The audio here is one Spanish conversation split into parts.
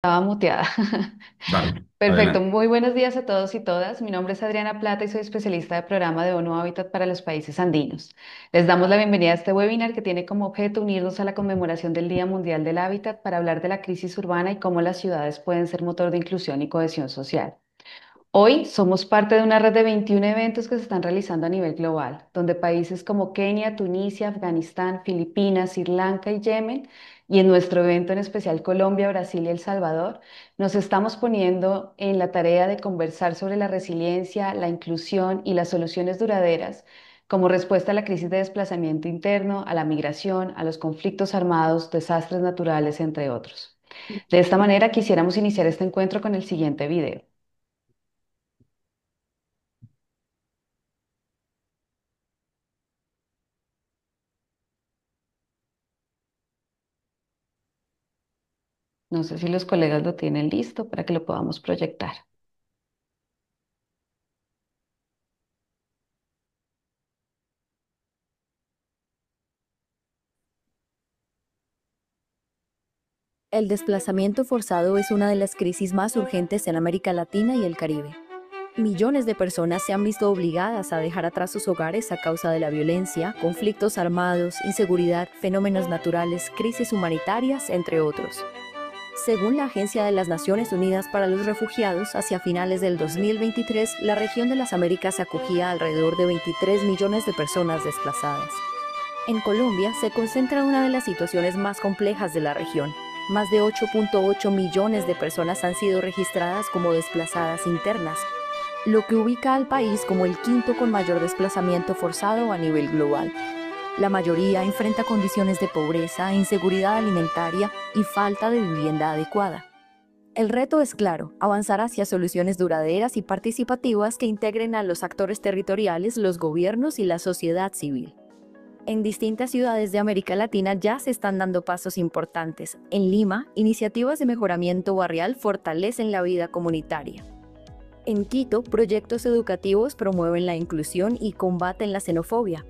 Estaba muteada. Dale, Perfecto, adelante. muy buenos días a todos y todas. Mi nombre es Adriana Plata y soy especialista de programa de ONU Habitat para los países andinos. Les damos la bienvenida a este webinar que tiene como objeto unirnos a la conmemoración del Día Mundial del Hábitat para hablar de la crisis urbana y cómo las ciudades pueden ser motor de inclusión y cohesión social. Hoy somos parte de una red de 21 eventos que se están realizando a nivel global, donde países como Kenia, Tunisia, Afganistán, Filipinas, Sri Lanka y Yemen, y en nuestro evento en especial Colombia, Brasil y El Salvador, nos estamos poniendo en la tarea de conversar sobre la resiliencia, la inclusión y las soluciones duraderas como respuesta a la crisis de desplazamiento interno, a la migración, a los conflictos armados, desastres naturales, entre otros. De esta manera, quisiéramos iniciar este encuentro con el siguiente video. No sé si los colegas lo tienen listo para que lo podamos proyectar. El desplazamiento forzado es una de las crisis más urgentes en América Latina y el Caribe. Millones de personas se han visto obligadas a dejar atrás sus hogares a causa de la violencia, conflictos armados, inseguridad, fenómenos naturales, crisis humanitarias, entre otros. Según la Agencia de las Naciones Unidas para los Refugiados, hacia finales del 2023, la región de las Américas acogía alrededor de 23 millones de personas desplazadas. En Colombia se concentra una de las situaciones más complejas de la región. Más de 8.8 millones de personas han sido registradas como desplazadas internas, lo que ubica al país como el quinto con mayor desplazamiento forzado a nivel global. La mayoría enfrenta condiciones de pobreza, inseguridad alimentaria y falta de vivienda adecuada. El reto es claro, avanzar hacia soluciones duraderas y participativas que integren a los actores territoriales, los gobiernos y la sociedad civil. En distintas ciudades de América Latina ya se están dando pasos importantes. En Lima, iniciativas de mejoramiento barrial fortalecen la vida comunitaria. En Quito, proyectos educativos promueven la inclusión y combaten la xenofobia.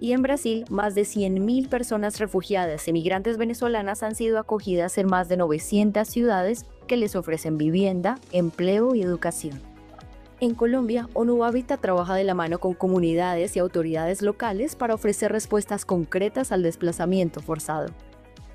Y en Brasil, más de 100.000 personas refugiadas y migrantes venezolanas han sido acogidas en más de 900 ciudades que les ofrecen vivienda, empleo y educación. En Colombia, ONU Habitat trabaja de la mano con comunidades y autoridades locales para ofrecer respuestas concretas al desplazamiento forzado.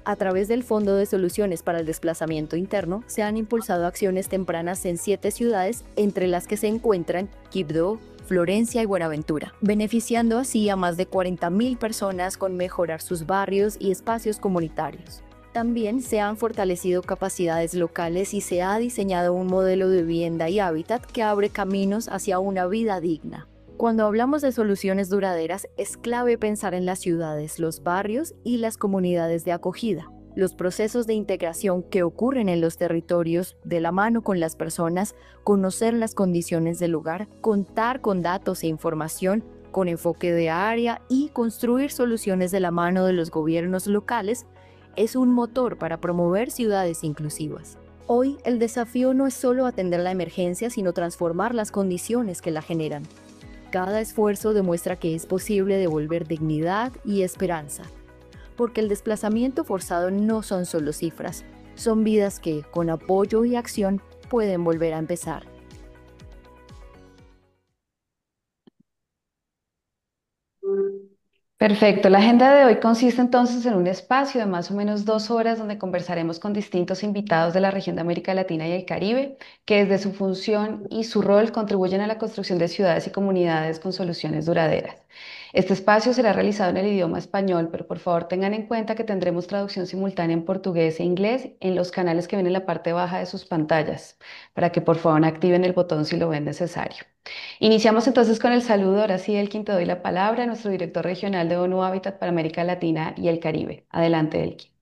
A través del Fondo de Soluciones para el Desplazamiento Interno, se han impulsado acciones tempranas en 7 ciudades, entre las que se encuentran Quibdó, Florencia y Buenaventura, beneficiando así a más de 40.000 personas con mejorar sus barrios y espacios comunitarios. También se han fortalecido capacidades locales y se ha diseñado un modelo de vivienda y hábitat que abre caminos hacia una vida digna. Cuando hablamos de soluciones duraderas, es clave pensar en las ciudades, los barrios y las comunidades de acogida. Los procesos de integración que ocurren en los territorios, de la mano con las personas, conocer las condiciones del lugar, contar con datos e información, con enfoque de área y construir soluciones de la mano de los gobiernos locales, es un motor para promover ciudades inclusivas. Hoy, el desafío no es solo atender la emergencia, sino transformar las condiciones que la generan. Cada esfuerzo demuestra que es posible devolver dignidad y esperanza, porque el desplazamiento forzado no son solo cifras, son vidas que, con apoyo y acción, pueden volver a empezar. Perfecto. La agenda de hoy consiste entonces en un espacio de más o menos 2 horas donde conversaremos con distintos invitados de la región de América Latina y el Caribe, que desde su función y su rol contribuyen a la construcción de ciudades y comunidades con soluciones duraderas. Este espacio será realizado en el idioma español, pero por favor tengan en cuenta que tendremos traducción simultánea en portugués e inglés en los canales que ven en la parte baja de sus pantallas, para que por favor activen el botón si lo ven necesario. Iniciamos entonces con el saludo. Ahora sí, Elkin, te doy la palabra a nuestro director regional de ONU Habitat para América Latina y el Caribe. Adelante, Elkin.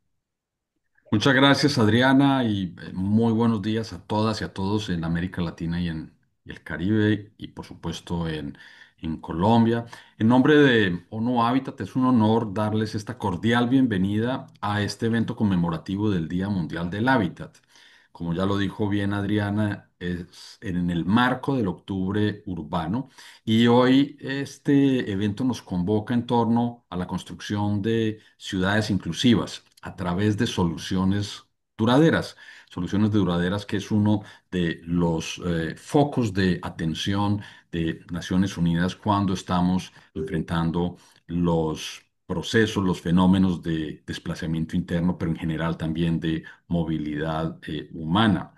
Muchas gracias, Adriana, y muy buenos días a todas y a todos en América Latina y el Caribe, y por supuesto en Colombia. En nombre de ONU Habitat, es un honor darles esta cordial bienvenida a este evento conmemorativo del Día Mundial del Hábitat. Como ya lo dijo bien Adriana, es en el marco del Octubre Urbano, y hoy este evento nos convoca en torno a la construcción de ciudades inclusivas a través de soluciones duraderas. soluciones duraderas, que es uno de los focos de atención de Naciones Unidas cuando estamos enfrentando los procesos, los fenómenos de desplazamiento interno, pero en general también de movilidad humana.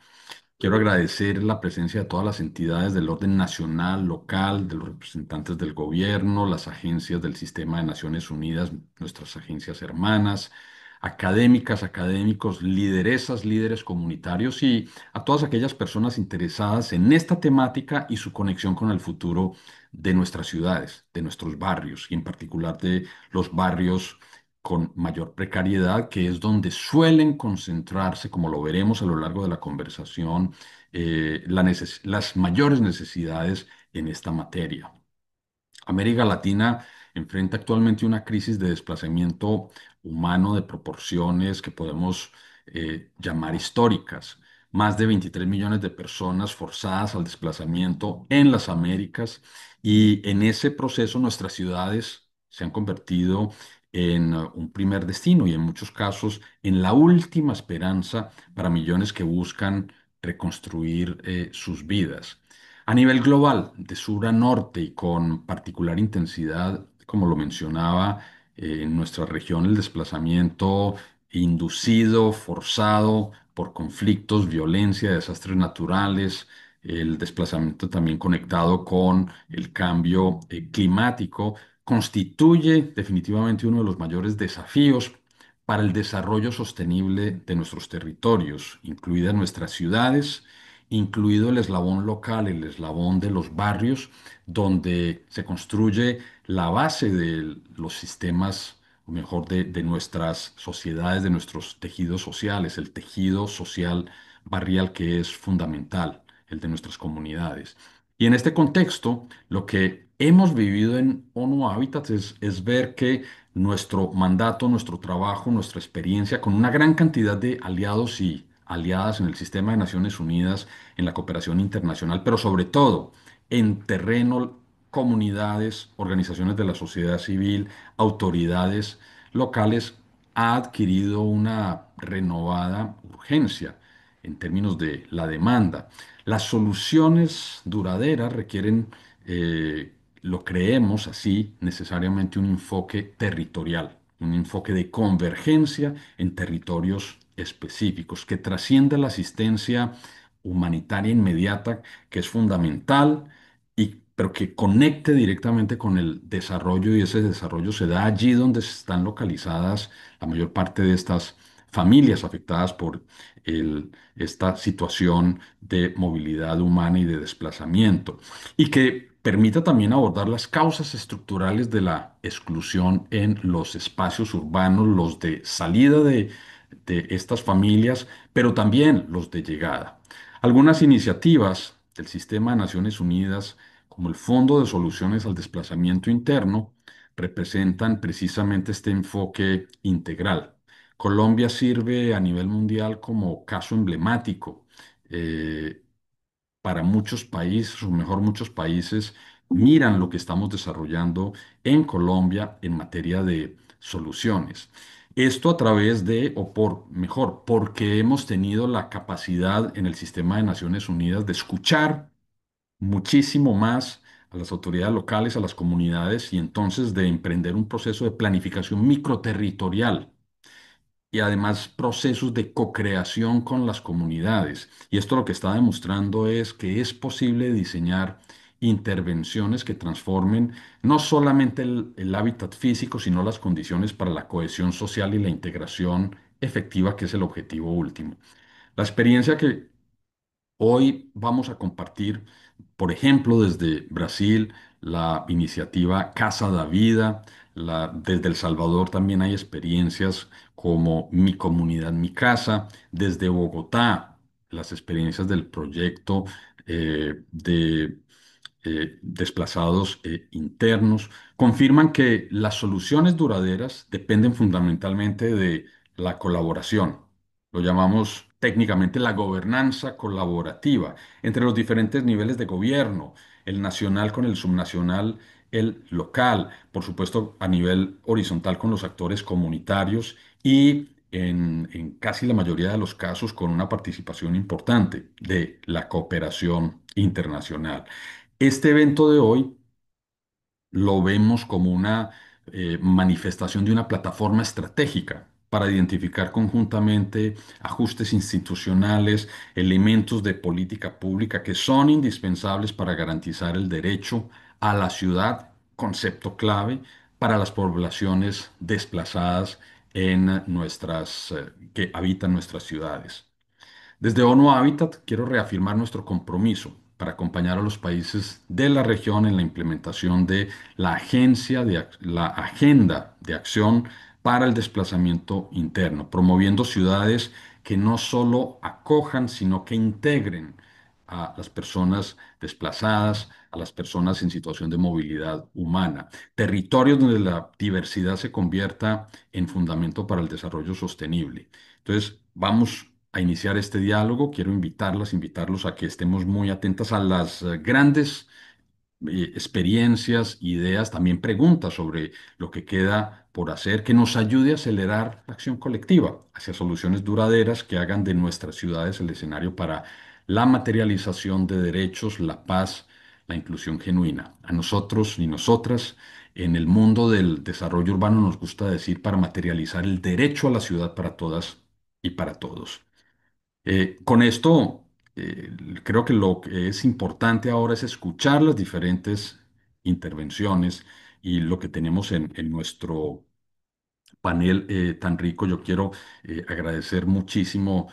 Quiero agradecer la presencia de todas las entidades del orden nacional, local, de los representantes del gobierno, las agencias del sistema de Naciones Unidas, nuestras agencias hermanas, académicas, académicos, lideresas, líderes comunitarios y a todas aquellas personas interesadas en esta temática y su conexión con el futuro de nuestras ciudades, de nuestros barrios y en particular de los barrios con mayor precariedad, que es donde suelen concentrarse, como lo veremos a lo largo de la conversación, las mayores necesidades en esta materia. América Latina enfrenta actualmente una crisis de desplazamiento humano de proporciones que podemos llamar históricas. Más de 23 millones de personas forzadas al desplazamiento en las Américas y en ese proceso nuestras ciudades se han convertido en un primer destino y en muchos casos en la última esperanza para millones que buscan reconstruir sus vidas. A nivel global, de sur a norte y con particular intensidad, como lo mencionaba, en nuestra región el desplazamiento inducido, forzado por conflictos, violencia, desastres naturales, el desplazamiento también conectado con el cambio climático, constituye definitivamente uno de los mayores desafíos para el desarrollo sostenible de nuestros territorios, incluidas nuestras ciudades, incluido el eslabón local, el eslabón de los barrios, donde se construye la base de los sistemas, o mejor, de nuestras sociedades, de nuestros tejidos sociales, el tejido social barrial que es fundamental, el de nuestras comunidades. Y en este contexto, lo que hemos vivido en ONU Habitat es ver que nuestro mandato, nuestro trabajo, nuestra experiencia con una gran cantidad de aliados y aliadas en el sistema de Naciones Unidas, en la cooperación internacional, pero sobre todo en terreno, comunidades, organizaciones de la sociedad civil, autoridades locales, ha adquirido una renovada urgencia en términos de la demanda. Las soluciones duraderas requieren, lo creemos así, necesariamente un enfoque territorial, un enfoque de convergencia en territorios específicos, que trascienda la asistencia humanitaria inmediata, que es fundamental, pero que conecte directamente con el desarrollo y ese desarrollo se da allí donde están localizadas la mayor parte de estas familias afectadas por esta situación de movilidad humana y de desplazamiento, y que permita también abordar las causas estructurales de la exclusión en los espacios urbanos, los de salida de estas familias, pero también los de llegada. Algunas iniciativas del sistema de Naciones Unidas, como el Fondo de Soluciones al Desplazamiento Interno, representan precisamente este enfoque integral. Colombia sirve a nivel mundial como caso emblemático. eh, para muchos países, o mejor, muchos países miran lo que estamos desarrollando en Colombia en materia de soluciones. Esto a través de, o por, mejor, porque hemos tenido la capacidad en el sistema de Naciones Unidas de escuchar muchísimo más a las autoridades locales, a las comunidades y entonces de emprender un proceso de planificación microterritorial y además procesos de co-creación con las comunidades. Y esto lo que está demostrando es que es posible diseñar intervenciones que transformen no solamente el hábitat físico, sino las condiciones para la cohesión social y la integración efectiva, que es el objetivo último. La experiencia que hoy vamos a compartir, por ejemplo, desde Brasil, la iniciativa Casa da Vida. Desde El Salvador también hay experiencias como Mi Comunidad, Mi Casa. Desde Bogotá, las experiencias del proyecto de desplazados internos confirman que las soluciones duraderas dependen fundamentalmente de la colaboración. Lo llamamos técnicamente la gobernanza colaborativa entre los diferentes niveles de gobierno, el nacional con el subnacional, el local, por supuesto a nivel horizontal con los actores comunitarios y en casi la mayoría de los casos con una participación importante de la cooperación internacional. Este evento de hoy lo vemos como una manifestación de una plataforma estratégica para identificar conjuntamente ajustes institucionales, elementos de política pública que son indispensables para garantizar el derecho a la ciudad, concepto clave para las poblaciones desplazadas que habitan nuestras ciudades. Desde ONU Habitat quiero reafirmar nuestro compromiso para acompañar a los países de la región en la implementación de la Agenda de Acción para el Desplazamiento Interno, promoviendo ciudades que no solo acojan, sino que integren a las personas desplazadas, a las personas en situación de movilidad humana, territorios donde la diversidad se convierta en fundamento para el desarrollo sostenible. Entonces, vamos a iniciar este diálogo. Quiero invitarlos a que estemos muy atentas a las grandes experiencias, ideas, también preguntas sobre lo que queda por hacer, que nos ayude a acelerar la acción colectiva hacia soluciones duraderas que hagan de nuestras ciudades el escenario para la materialización de derechos, la paz, la inclusión genuina. A nosotros y nosotras, en el mundo del desarrollo urbano, nos gusta decir para materializar el derecho a la ciudad para todas y para todos. Con esto, creo que lo que es importante ahora es escuchar las diferentes intervenciones y lo que tenemos en nuestro panel tan rico. Yo quiero agradecer muchísimo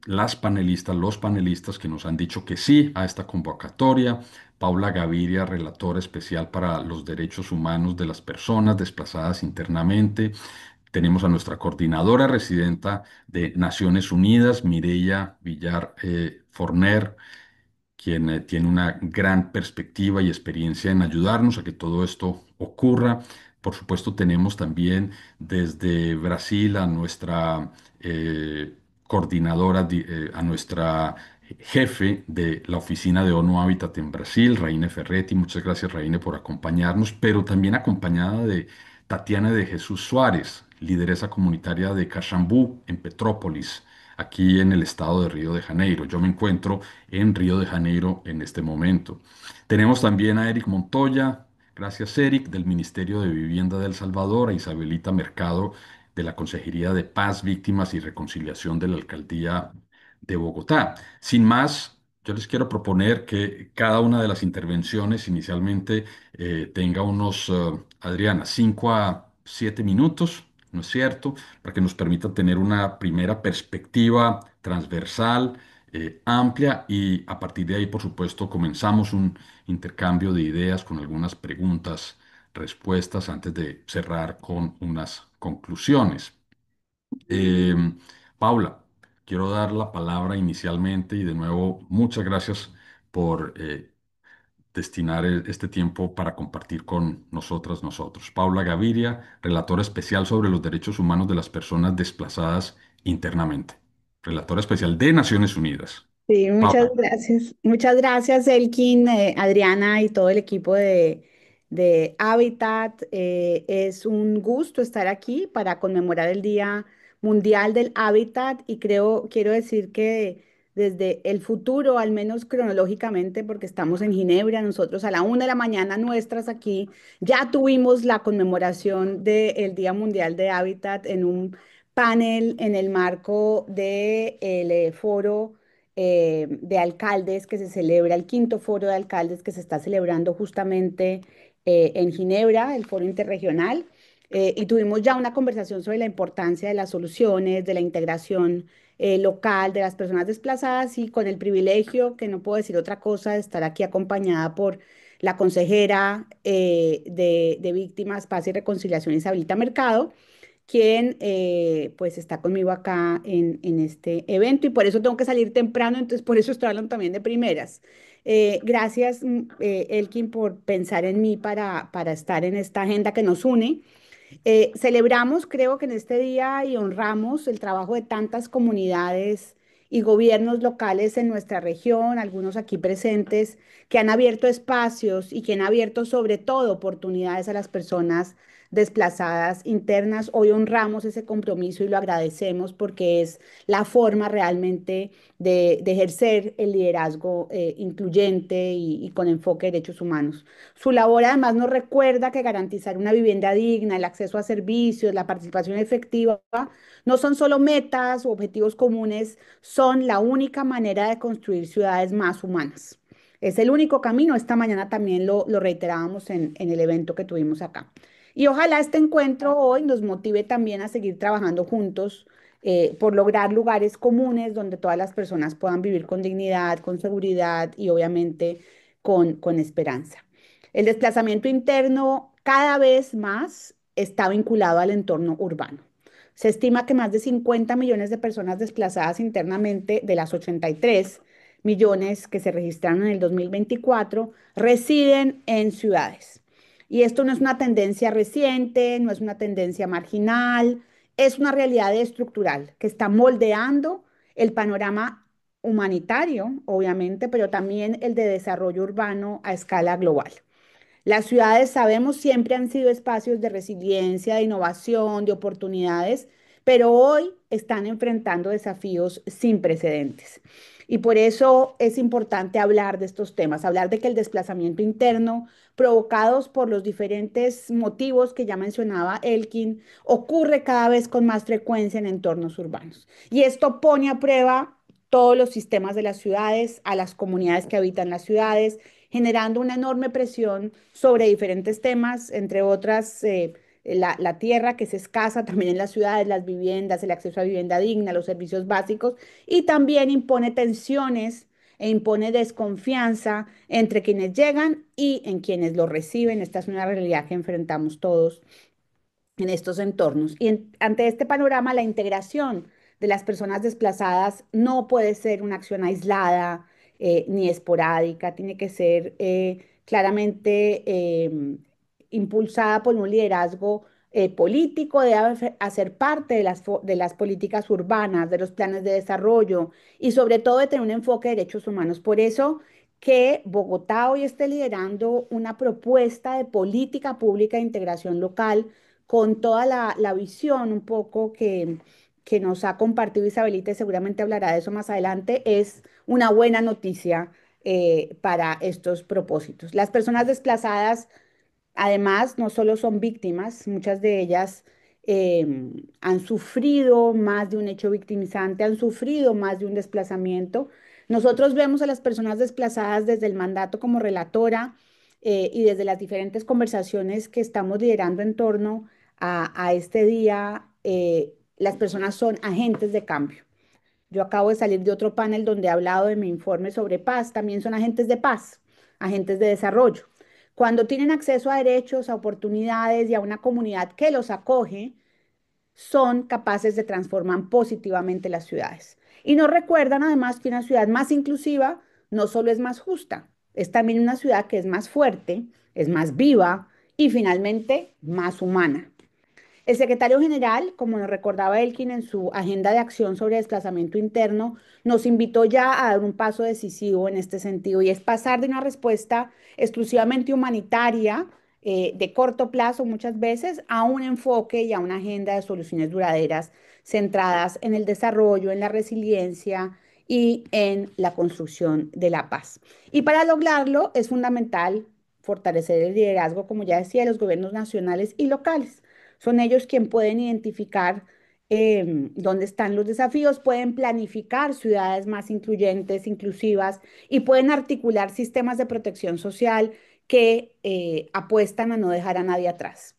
las panelistas, los panelistas que nos han dicho que sí a esta convocatoria. Paula Gaviria, relatora especial para los derechos humanos de las personas desplazadas internamente. Tenemos a nuestra coordinadora residenta de Naciones Unidas, Mireya Villar Forner, quien tiene una gran perspectiva y experiencia en ayudarnos a que todo esto ocurra. Por supuesto, tenemos también desde Brasil a nuestra a nuestra jefe de la oficina de ONU Habitat en Brasil, Raine Ferretti. Muchas gracias, Raine, por acompañarnos, pero también acompañada de Tatiana de Jesús Suárez, lideresa comunitaria de Caxambú, en Petrópolis, aquí en el estado de Río de Janeiro. Yo me encuentro en Río de Janeiro en este momento. Tenemos también a Eric Montoya, gracias Eric, del Ministerio de Vivienda de El Salvador, a Isabelita Mercado, de la Consejería de Paz, Víctimas y Reconciliación de la Alcaldía de Bogotá. Sin más, yo les quiero proponer que cada una de las intervenciones inicialmente tenga unos, Adriana, 5 a 7 minutos, ¿no es cierto? Para que nos permita tener una primera perspectiva transversal, amplia, y a partir de ahí, por supuesto, comenzamos un intercambio de ideas con algunas preguntas, respuestas antes de cerrar con unas conclusiones. Eh, Paula, quiero dar la palabra inicialmente y de nuevo muchas gracias por destinar este tiempo para compartir con nosotros. Paula Gaviria, relatora especial sobre los derechos humanos de las personas desplazadas internamente. Relatora especial de Naciones Unidas. Sí, muchas Paula. gracias. Muchas gracias, Elkin, Adriana y todo el equipo de Habitat. Es un gusto estar aquí para conmemorar el Día Mundial del Hábitat y quiero decir que desde el futuro, al menos cronológicamente, porque estamos en Ginebra, nosotros a la 1 de la mañana nuestras aquí ya tuvimos la conmemoración del Día Mundial de Hábitat en un panel en el marco del foro de alcaldes que se celebra, el quinto foro de alcaldes que se está celebrando justamente en Ginebra, el foro interregional, y tuvimos ya una conversación sobre la importancia de las soluciones, de la integración local de las personas desplazadas y con el privilegio, que no puedo decir otra cosa, de estar aquí acompañada por la consejera de Víctimas, Paz y Reconciliación, Isabelita Mercado, quien pues está conmigo acá en este evento y por eso tengo que salir temprano, entonces por eso estoy hablando también de primeras. Gracias, Elkin, por pensar en mí para estar en esta agenda que nos une. Celebramos, creo que en este día y honramos el trabajo de tantas comunidades y gobiernos locales en nuestra región, algunos aquí presentes, que han abierto espacios y que han abierto sobre todo oportunidades a las personas desplazadas internas. Hoy honramos ese compromiso y lo agradecemos porque es la forma realmente de ejercer el liderazgo incluyente y con enfoque de derechos humanos. Su labor además nos recuerda que garantizar una vivienda digna, el acceso a servicios, la participación efectiva, no son solo metas o objetivos comunes, son la única manera de construir ciudades más humanas. Es el único camino. Esta mañana también lo reiterábamos en el evento que tuvimos acá. Y ojalá este encuentro hoy nos motive también a seguir trabajando juntos por lograr lugares comunes donde todas las personas puedan vivir con dignidad, con seguridad y obviamente con esperanza. El desplazamiento interno cada vez más está vinculado al entorno urbano. Se estima que más de 50 millones de personas desplazadas internamente de las 83 millones que se registraron en el 2024 residen en ciudades. Y esto no es una tendencia reciente, no es una tendencia marginal, es una realidad estructural que está moldeando el panorama humanitario, obviamente, pero también el de desarrollo urbano a escala global. Las ciudades, sabemos, siempre han sido espacios de resiliencia, de innovación, de oportunidades, pero hoy están enfrentando desafíos sin precedentes. Y por eso es importante hablar de estos temas, hablar de que el desplazamiento interno, provocados por los diferentes motivos que ya mencionaba Elkin, ocurre cada vez con más frecuencia en entornos urbanos. Y esto pone a prueba todos los sistemas de las ciudades, a las comunidades que habitan las ciudades, generando una enorme presión sobre diferentes temas, entre otras la tierra que es escasa también en las ciudades, las viviendas, el acceso a vivienda digna, los servicios básicos, y también impone tensiones e impone desconfianza entre quienes llegan y en quienes lo reciben. Esta es una realidad que enfrentamos todos en estos entornos. Y ante este panorama, la integración de las personas desplazadas no puede ser una acción aislada ni esporádica, tiene que ser claramente impulsada por un liderazgo político, debe hacer parte de las políticas urbanas, de los planes de desarrollo y sobre todo de tener un enfoque de derechos humanos. Por eso que Bogotá hoy esté liderando una propuesta de política pública de integración local con toda la visión un poco que nos ha compartido Isabelita, y seguramente hablará de eso más adelante, es una buena noticia para estos propósitos. Las personas desplazadas, además, no solo son víctimas, muchas de ellas han sufrido más de un hecho victimizante, han sufrido más de un desplazamiento. Nosotros vemos a las personas desplazadas desde el mandato como relatora y desde las diferentes conversaciones que estamos liderando en torno a este día, las personas son agentes de cambio. Yo acabo de salir de otro panel donde he hablado de mi informe sobre paz. También son agentes de paz, agentes de desarrollo. Cuando tienen acceso a derechos, a oportunidades y a una comunidad que los acoge, son capaces de transformar positivamente las ciudades. Y nos recuerdan además que una ciudad más inclusiva no solo es más justa, es también una ciudad que es más fuerte, es más viva y finalmente más humana. El secretario general, como nos recordaba Elkin en su agenda de acción sobre desplazamiento interno, nos invitó ya a dar un paso decisivo en este sentido y es pasar de una respuesta exclusivamente humanitaria, de corto plazo muchas veces, a un enfoque y a una agenda de soluciones duraderas centradas en el desarrollo, en la resiliencia y en la construcción de la paz. Y para lograrlo es fundamental fortalecer el liderazgo, como ya decía, de los gobiernos nacionales y locales. Son ellos quienes pueden identificar dónde están los desafíos, pueden planificar ciudades más incluyentes, inclusivas y pueden articular sistemas de protección social que apuestan a no dejar a nadie atrás.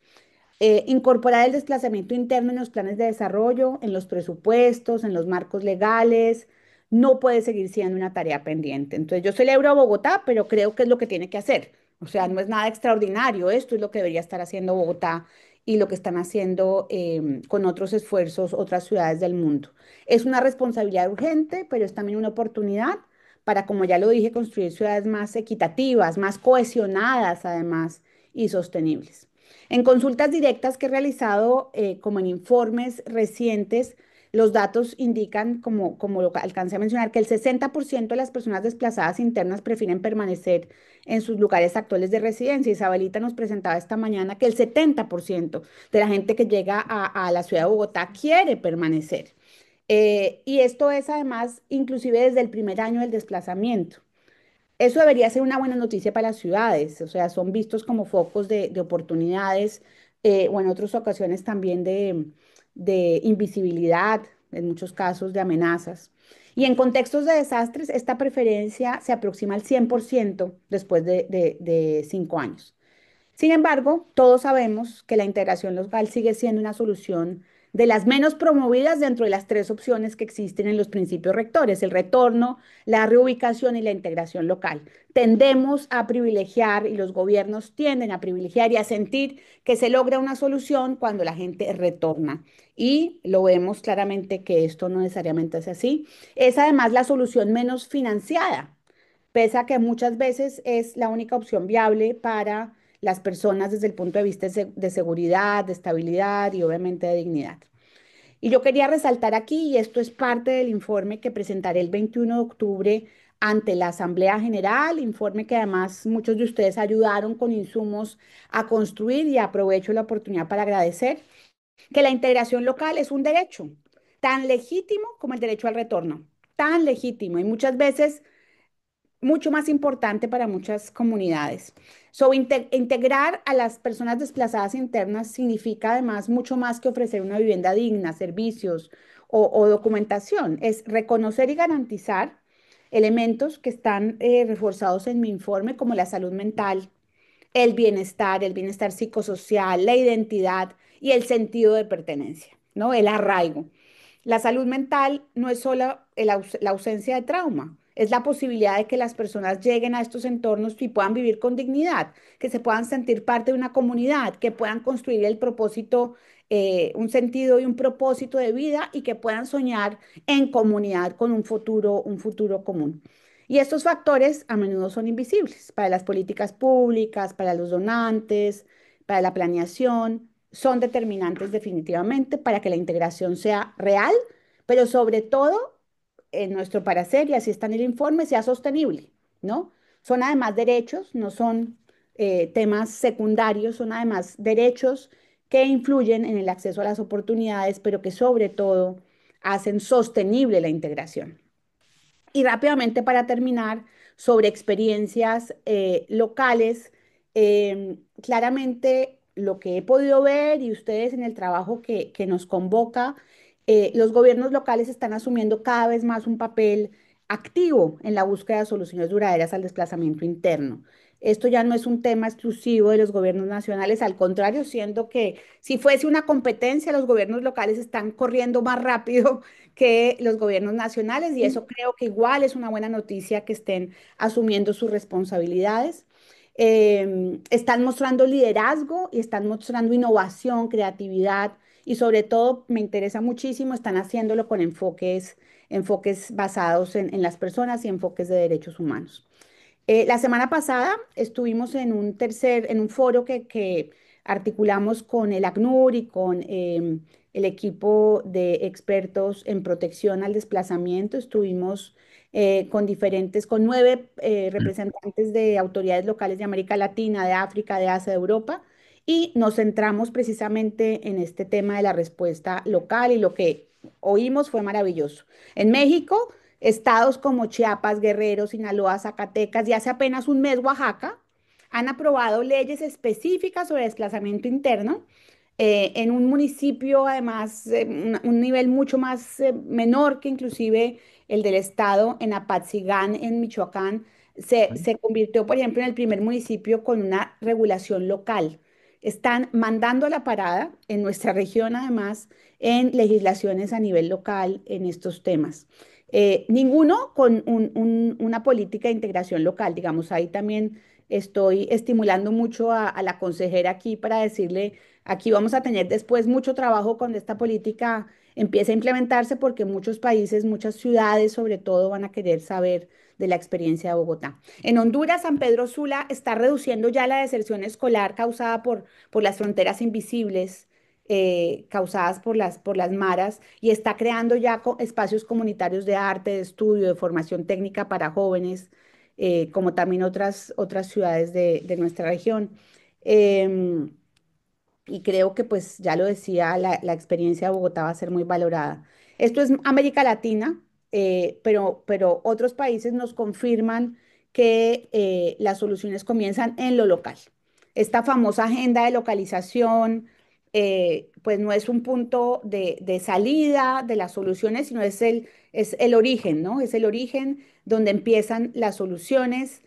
Incorporar el desplazamiento interno en los planes de desarrollo, en los presupuestos, en los marcos legales, no puede seguir siendo una tarea pendiente. Entonces, yo celebro a Bogotá, pero creo que es lo que tiene que hacer. O sea, no es nada extraordinario. Esto es lo que debería estar haciendo Bogotá y lo que están haciendo con otros esfuerzos otras ciudades del mundo. Es una responsabilidad urgente, pero es también una oportunidad para, como ya lo dije, construir ciudades más equitativas, más cohesionadas además y sostenibles. En consultas directas que he realizado, como en informes recientes, los datos indican, como lo alcancé a mencionar, que el 60% de las personas desplazadas internas prefieren permanecer en sus lugares actuales de residencia. Isabelita nos presentaba esta mañana que el 70% de la gente que llega a la ciudad de Bogotá quiere permanecer. Y esto es además inclusive desde el primer año del desplazamiento. Eso debería ser una buena noticia para las ciudades, o sea, son vistos como focos de oportunidades o en otras ocasiones también de invisibilidad, en muchos casos de amenazas. Y en contextos de desastres, esta preferencia se aproxima al 100% después de 5 años. Sin embargo, todos sabemos que la integración local sigue siendo una solución de las menos promovidas dentro de las tres opciones que existen en los principios rectores: el retorno, la reubicación y la integración local. Tendemos a privilegiar, y los gobiernos tienden a privilegiar y a sentir que se logra una solución cuando la gente retorna. Y lo vemos claramente que esto no necesariamente es así. Es además la solución menos financiada, pese a que muchas veces es la única opción viable para las personas desde el punto de vista de seguridad, de estabilidad y obviamente de dignidad. Y yo quería resaltar aquí, y esto es parte del informe que presentaré el 21 de octubre ante la Asamblea General, informe que además muchos de ustedes ayudaron con insumos a construir, y aprovecho la oportunidad para agradecer, que la integración local es un derecho tan legítimo como el derecho al retorno, tan legítimo y muchas veces mucho más importante para muchas comunidades. Integrar a las personas desplazadas internas significa además mucho más que ofrecer una vivienda digna, servicios o documentación. Es reconocer y garantizar elementos que están reforzados en mi informe, como la salud mental, el bienestar psicosocial, la identidad y el sentido de pertenencia, ¿no? El arraigo. La salud mental no es solo la ausencia de trauma, es la posibilidad de que las personas lleguen a estos entornos y puedan vivir con dignidad, que se puedan sentir parte de una comunidad, que puedan construir el propósito, un sentido y un propósito de vida, y que puedan soñar en comunidad con un futuro común. Y estos factores a menudo son invisibles para las políticas públicas, para los donantes, para la planeación. Son determinantes definitivamente para que la integración sea real, pero sobre todo, en nuestro parecer, y así está en el informe, sea sostenible, ¿no? Son además derechos, no son temas secundarios, son además derechos que influyen en el acceso a las oportunidades, pero que sobre todo hacen sostenible la integración. Y rápidamente, para terminar, sobre experiencias locales, claramente lo que he podido ver y ustedes en el trabajo que nos convoca, los gobiernos locales están asumiendo cada vez más un papel activo en la búsqueda de soluciones duraderas al desplazamiento interno. Esto ya no es un tema exclusivo de los gobiernos nacionales, al contrario, siendo que si fuese una competencia, los gobiernos locales están corriendo más rápido que los gobiernos nacionales, y eso creo que igual es una buena noticia que estén asumiendo sus responsabilidades. Están mostrando liderazgo y están mostrando innovación, creatividad, y sobre todo me interesa muchísimo, están haciéndolo con enfoques basados en las personas y enfoques de derechos humanos. La semana pasada estuvimos en un foro que articulamos con el ACNUR y con el equipo de expertos en protección al desplazamiento. Estuvimos con 9 representantes de autoridades locales de América Latina, de África, de Asia, de Europa, y nos centramos precisamente en este tema de la respuesta local, y lo que oímos fue maravilloso. En México, estados como Chiapas, Guerrero, Sinaloa, Zacatecas y hace apenas un mes Oaxaca han aprobado leyes específicas sobre desplazamiento interno, en un municipio además, un nivel mucho más menor que inclusive el del estado. En Apatzingán, en Michoacán, se convirtió, por ejemplo, en el primer municipio con una regulación local. Están mandando la parada en nuestra región, además, en legislaciones a nivel local en estos temas. Ninguno con una política de integración local, digamos. Ahí también estoy estimulando mucho a la consejera aquí para decirle: aquí vamos a tener después mucho trabajo cuando esta política empiece a implementarse, porque muchos países, muchas ciudades sobre todo, van a querer saber de la experiencia de Bogotá. En Honduras, San Pedro Sula está reduciendo ya la deserción escolar causada por las fronteras invisibles, causadas por las maras y está creando ya espacios comunitarios de arte, de estudio, de formación técnica para jóvenes, como también otras ciudades de nuestra región. Em, y creo que, pues ya lo decía, la experiencia de Bogotá va a ser muy valorada. Esto es América Latina, pero otros países nos confirman que las soluciones comienzan en lo local. Esta famosa agenda de localización, pues no es un punto de salida de las soluciones, sino es el origen, ¿no? Es el origen donde empiezan las soluciones,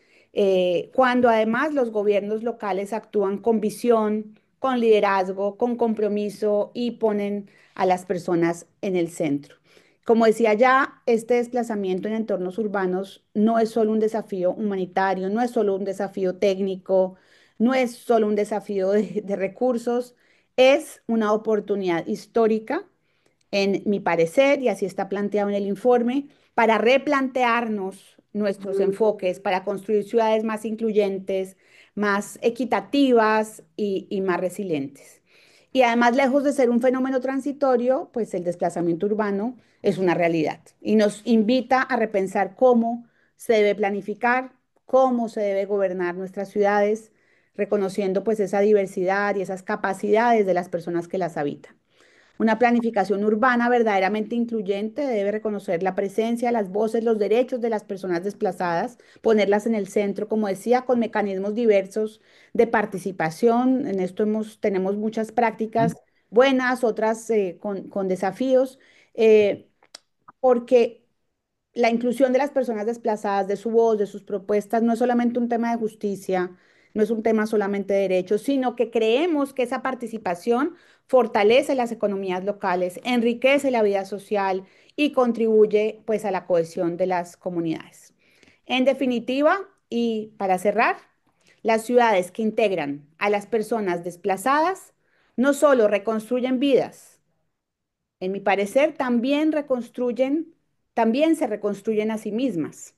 cuando además los gobiernos locales actúan con visión, con liderazgo, con compromiso y ponen a las personas en el centro. Como decía ya, este desplazamiento en entornos urbanos no es solo un desafío humanitario, no es solo un desafío técnico, no es solo un desafío de recursos, es una oportunidad histórica, en mi parecer, y así está planteado en el informe, para replantearnos nuestros enfoques, para construir ciudades más incluyentes, más equitativas y más resilientes. Y además, lejos de ser un fenómeno transitorio, pues el desplazamiento urbano es una realidad y nos invita a repensar cómo se debe planificar, cómo se debe gobernar nuestras ciudades, reconociendo pues esa diversidad y esas capacidades de las personas que las habitan. Una planificación urbana verdaderamente incluyente debe reconocer la presencia, las voces, los derechos de las personas desplazadas, ponerlas en el centro, como decía, con mecanismos diversos de participación. En esto tenemos muchas prácticas buenas, otras con desafíos, eh, porque la inclusión de las personas desplazadas, de su voz, de sus propuestas, no es solamente un tema de justicia, no es un tema solamente de derechos, sino que creemos que esa participación fortalece las economías locales, enriquece la vida social y contribuye pues a la cohesión de las comunidades. En definitiva, y para cerrar, las ciudades que integran a las personas desplazadas no solo reconstruyen vidas, en mi parecer, también se reconstruyen a sí mismas,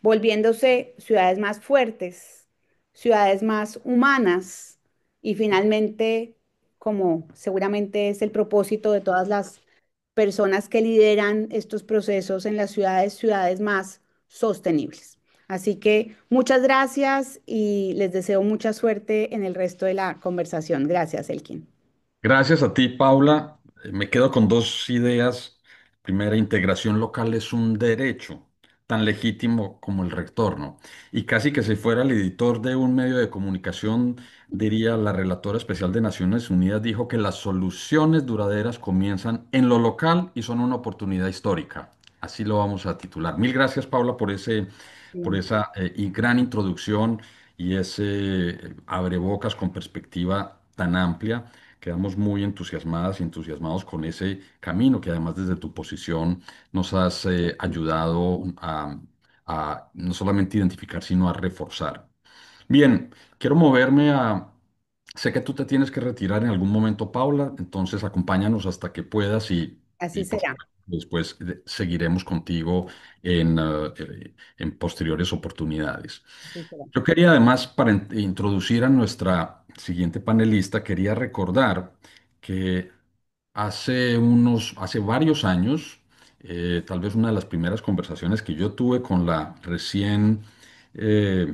volviéndose ciudades más fuertes, ciudades más humanas y finalmente, como seguramente es el propósito de todas las personas que lideran estos procesos en las ciudades, ciudades más sostenibles. Así que muchas gracias y les deseo mucha suerte en el resto de la conversación. Gracias, Elkin. Gracias a ti, Paula. Me quedo con dos ideas. Primera, integración local es un derecho tan legítimo como el retorno. Y casi que si fuera el editor de un medio de comunicación, diría la relatora especial de Naciones Unidas dijo que las soluciones duraderas comienzan en lo local y son una oportunidad histórica. Así lo vamos a titular. Mil gracias, Paula, por Sí. esa y gran introducción y ese abrebocas con perspectiva tan amplia. Quedamos muy entusiasmadas y entusiasmados con ese camino que además desde tu posición nos has ayudado a no solamente identificar, sino a reforzar. Bien, quiero moverme a... Sé que tú te tienes que retirar en algún momento, Paula, entonces acompáñanos hasta que puedas Así y por será. supuesto, después seguiremos contigo en posteriores oportunidades. Así será. Yo quería además, para introducir a nuestra siguiente panelista, quería recordar que hace varios años, tal vez una de las primeras conversaciones que yo tuve con la recién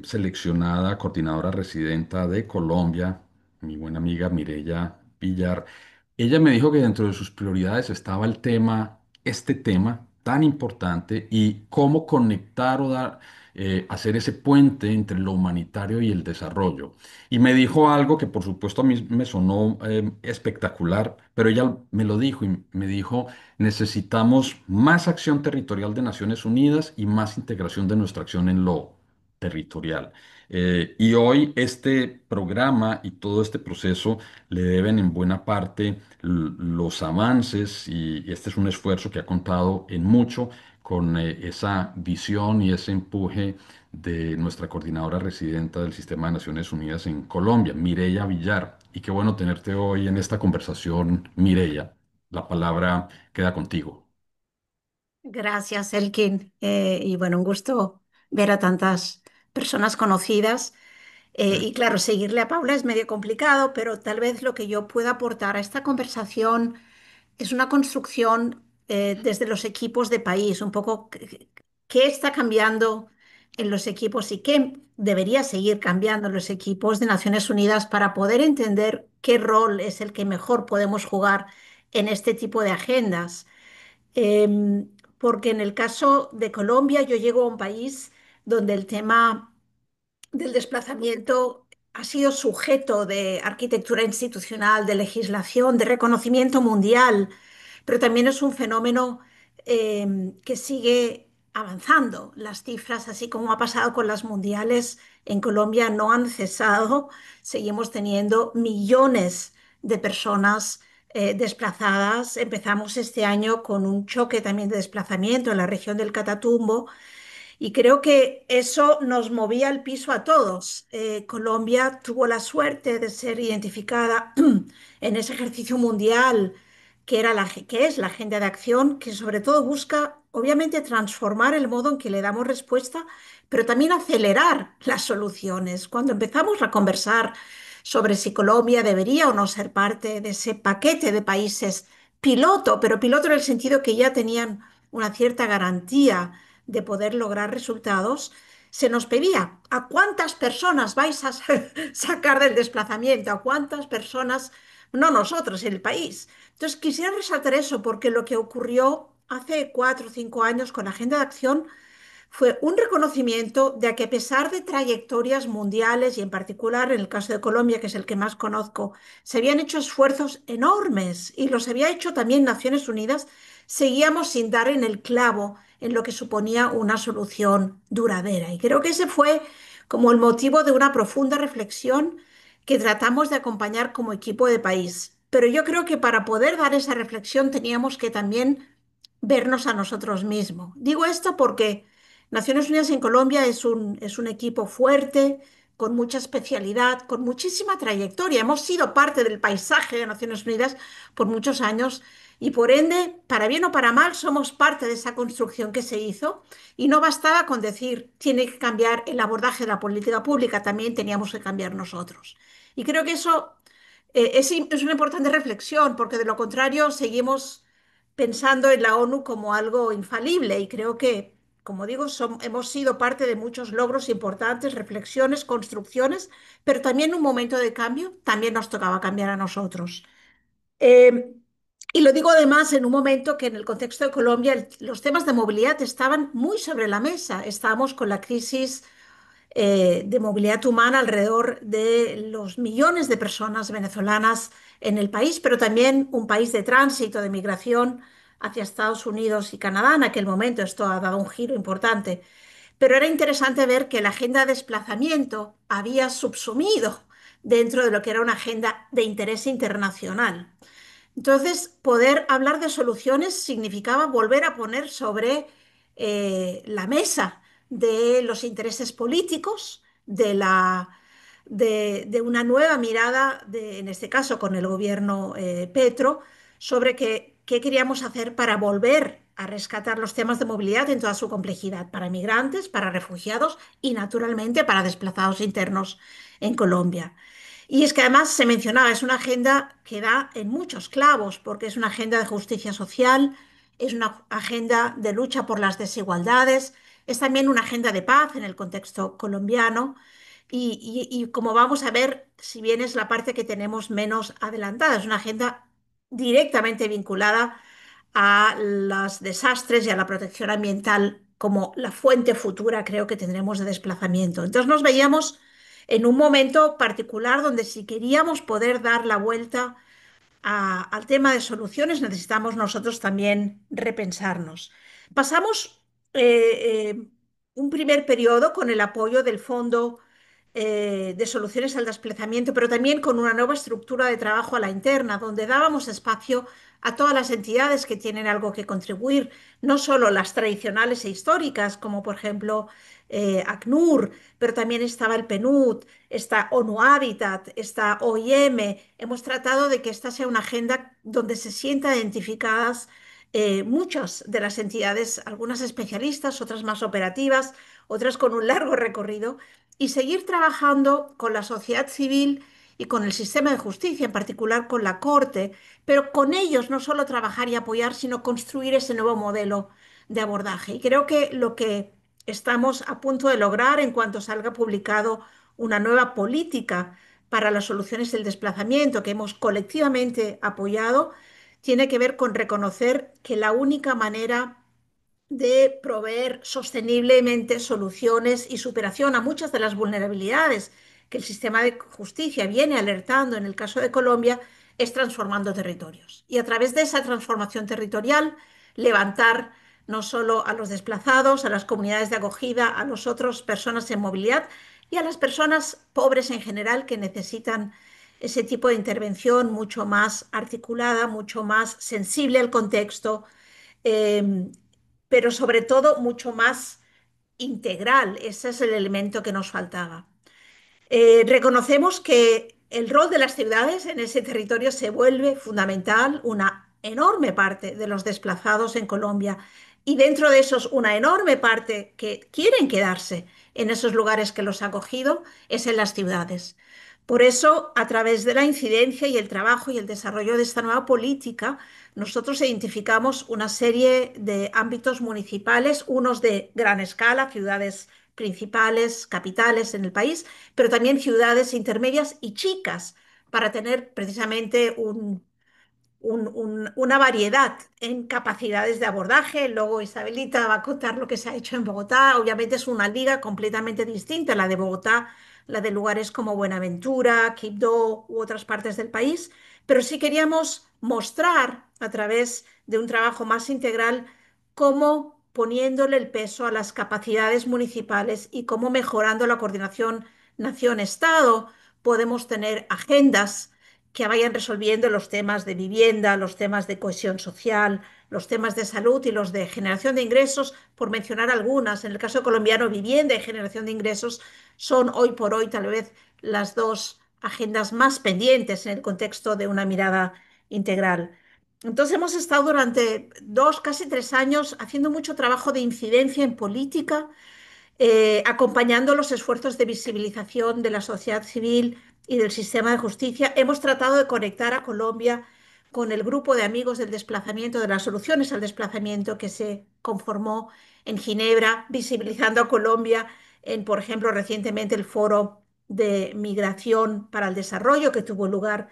seleccionada coordinadora residenta de Colombia, mi buena amiga Mireya Villar, ella me dijo que dentro de sus prioridades estaba este tema tan importante y cómo conectar o hacer ese puente entre lo humanitario y el desarrollo. Y me dijo algo que por supuesto a mí me sonó espectacular, pero ella me lo dijo y me dijo, necesitamos más acción territorial de Naciones Unidas y más integración de nuestra acción en lo territorial. Y hoy este programa y todo este proceso le deben en buena parte los avances y este es un esfuerzo que ha contado en mucho con esa visión y ese empuje de nuestra coordinadora residenta del Sistema de Naciones Unidas en Colombia, Mireya Villar. Y qué bueno tenerte hoy en esta conversación, Mireya. La palabra queda contigo. Gracias, Elkin. Y bueno, un gusto ver a tantas personas conocidas. Sí. Y claro, seguirle a Paula es medio complicado, pero tal vez lo que yo pueda aportar a esta conversación es una construcción desde los equipos de país, un poco qué está cambiando en los equipos y qué debería seguir cambiando en los equipos de Naciones Unidas para poder entender qué rol es el que mejor podemos jugar en este tipo de agendas. Porque en el caso de Colombia, yo llego a un país donde el tema del desplazamiento ha sido sujeto de arquitectura institucional, de legislación, de reconocimiento mundial, pero también es un fenómeno que sigue avanzando. Las cifras, así como ha pasado con las mundiales en Colombia, no han cesado. Seguimos teniendo millones de personas desplazadas. Empezamos este año con un choque también de desplazamiento en la región del Catatumbo y creo que eso nos movía al piso a todos. Colombia tuvo la suerte de ser identificada en ese ejercicio mundial que era que es la agenda de acción, que sobre todo busca, obviamente, transformar el modo en que le damos respuesta, pero también acelerar las soluciones. Cuando empezamos a conversar sobre si Colombia debería o no ser parte de ese paquete de países piloto, pero piloto en el sentido que ya tenían una cierta garantía de poder lograr resultados, se nos pedía a cuántas personas vais a sacar del desplazamiento, a cuántas personas, no nosotros, el país. Entonces, quisiera resaltar eso porque lo que ocurrió hace 4 o 5 años con la Agenda de Acción fue un reconocimiento de que a pesar de trayectorias mundiales y en particular en el caso de Colombia, que es el que más conozco, se habían hecho esfuerzos enormes y los había hecho también Naciones Unidas, seguíamos sin dar en el clavo en lo que suponía una solución duradera. Y creo que ese fue como el motivo de una profunda reflexión que tratamos de acompañar como equipo de país. Pero yo creo que para poder dar esa reflexión teníamos que también vernos a nosotros mismos. Digo esto porque Naciones Unidas en Colombia es un equipo fuerte, con mucha especialidad, con muchísima trayectoria. Hemos sido parte del paisaje de Naciones Unidas por muchos años y por ende, para bien o para mal, somos parte de esa construcción que se hizo y no bastaba con decir tiene que cambiar el abordaje de la política pública, también teníamos que cambiar nosotros. Y creo que eso es una importante reflexión, porque de lo contrario seguimos pensando en la ONU como algo infalible y creo que, como digo, hemos sido parte de muchos logros importantes, reflexiones, construcciones, pero también un momento de cambio, también nos tocaba cambiar a nosotros. Eh, y lo digo además en un momento que en el contexto de Colombia los temas de movilidad estaban muy sobre la mesa. Estábamos con la crisis de movilidad humana alrededor de los millones de personas venezolanas en el país, pero también un país de tránsito, de migración hacia Estados Unidos y Canadá. En aquel momento esto ha dado un giro importante, pero era interesante ver que la agenda de desplazamiento había subsumido dentro de lo que era una agenda de interés internacional. Entonces, poder hablar de soluciones significaba volver a poner sobre la mesa de los intereses políticos, de una nueva mirada, en este caso con el gobierno Petro, sobre qué queríamos hacer para volver a rescatar los temas de movilidad en toda su complejidad, para migrantes, para refugiados y, naturalmente, para desplazados internos en Colombia. Y es que además se mencionaba, es una agenda que da en muchos clavos, porque es una agenda de justicia social, es una agenda de lucha por las desigualdades, es también una agenda de paz en el contexto colombiano. Y como vamos a ver, si bien es la parte que tenemos menos adelantada, es una agenda directamente vinculada a los desastres y a la protección ambiental como la fuente futura, creo que tendremos de desplazamiento. Entonces nos veíamos en un momento particular donde si queríamos poder dar la vuelta al tema de soluciones, necesitamos nosotros también repensarnos. Pasamos un primer periodo con el apoyo del Fondo de Soluciones al Desplazamiento, pero también con una nueva estructura de trabajo a la interna, donde dábamos espacio a todas las entidades que tienen algo que contribuir, no solo las tradicionales e históricas, como por ejemplo ACNUR, pero también estaba el PNUD, está ONU Habitat, está OIM. Hemos tratado de que esta sea una agenda donde se sientan identificadas muchas de las entidades, algunas especialistas, otras más operativas, otras con un largo recorrido, y seguir trabajando con la sociedad civil y con el sistema de justicia, en particular con la Corte, pero con ellos no solo trabajar y apoyar, sino construir ese nuevo modelo de abordaje. Y creo que lo que estamos a punto de lograr en cuanto salga publicado una nueva política para las soluciones del desplazamiento que hemos colectivamente apoyado, tiene que ver con reconocer que la única manera de proveer sosteniblemente soluciones y superación a muchas de las vulnerabilidades que el sistema de justicia viene alertando en el caso de Colombia, es transformando territorios. Y a través de esa transformación territorial, levantar no solo a los desplazados, a las comunidades de acogida, a las otras personas en movilidad y a las personas pobres en general que necesitan ese tipo de intervención mucho más articulada, mucho más sensible al contexto, eh, pero sobre todo mucho más integral. Ese es el elemento que nos faltaba. Reconocemos que el rol de las ciudades en ese territorio se vuelve fundamental, una enorme parte de los desplazados en Colombia y dentro de esos una enorme parte que quieren quedarse en esos lugares que los ha acogido es en las ciudades. Por eso, a través de la incidencia y el trabajo y el desarrollo de esta nueva política, nosotros identificamos una serie de ámbitos municipales, unos de gran escala, ciudades principales, capitales en el país, pero también ciudades intermedias y chicas, para tener precisamente una variedad en capacidades de abordaje. Luego Isabelita va a contar lo que se ha hecho en Bogotá. Obviamente es una liga completamente distinta, la de Bogotá, la de lugares como Buenaventura, Quibdó u otras partes del país, pero sí queríamos mostrar a través de un trabajo más integral cómo poniéndole el peso a las capacidades municipales y cómo mejorando la coordinación nación-estado podemos tener agendas que vayan resolviendo los temas de vivienda, los temas de cohesión social, los temas de salud y los de generación de ingresos, por mencionar algunas. En el caso colombiano, vivienda y generación de ingresos son hoy por hoy tal vez las dos agendas más pendientes en el contexto de una mirada integral. Entonces hemos estado durante dos, casi 3 años haciendo mucho trabajo de incidencia en política, acompañando los esfuerzos de visibilización de la sociedad civil y del sistema de justicia. Hemos tratado de conectar a Colombia con el grupo de amigos del desplazamiento, de las soluciones al desplazamiento que se conformó en Ginebra, visibilizando a Colombia en, por ejemplo, recientemente el foro de migración para el desarrollo que tuvo lugar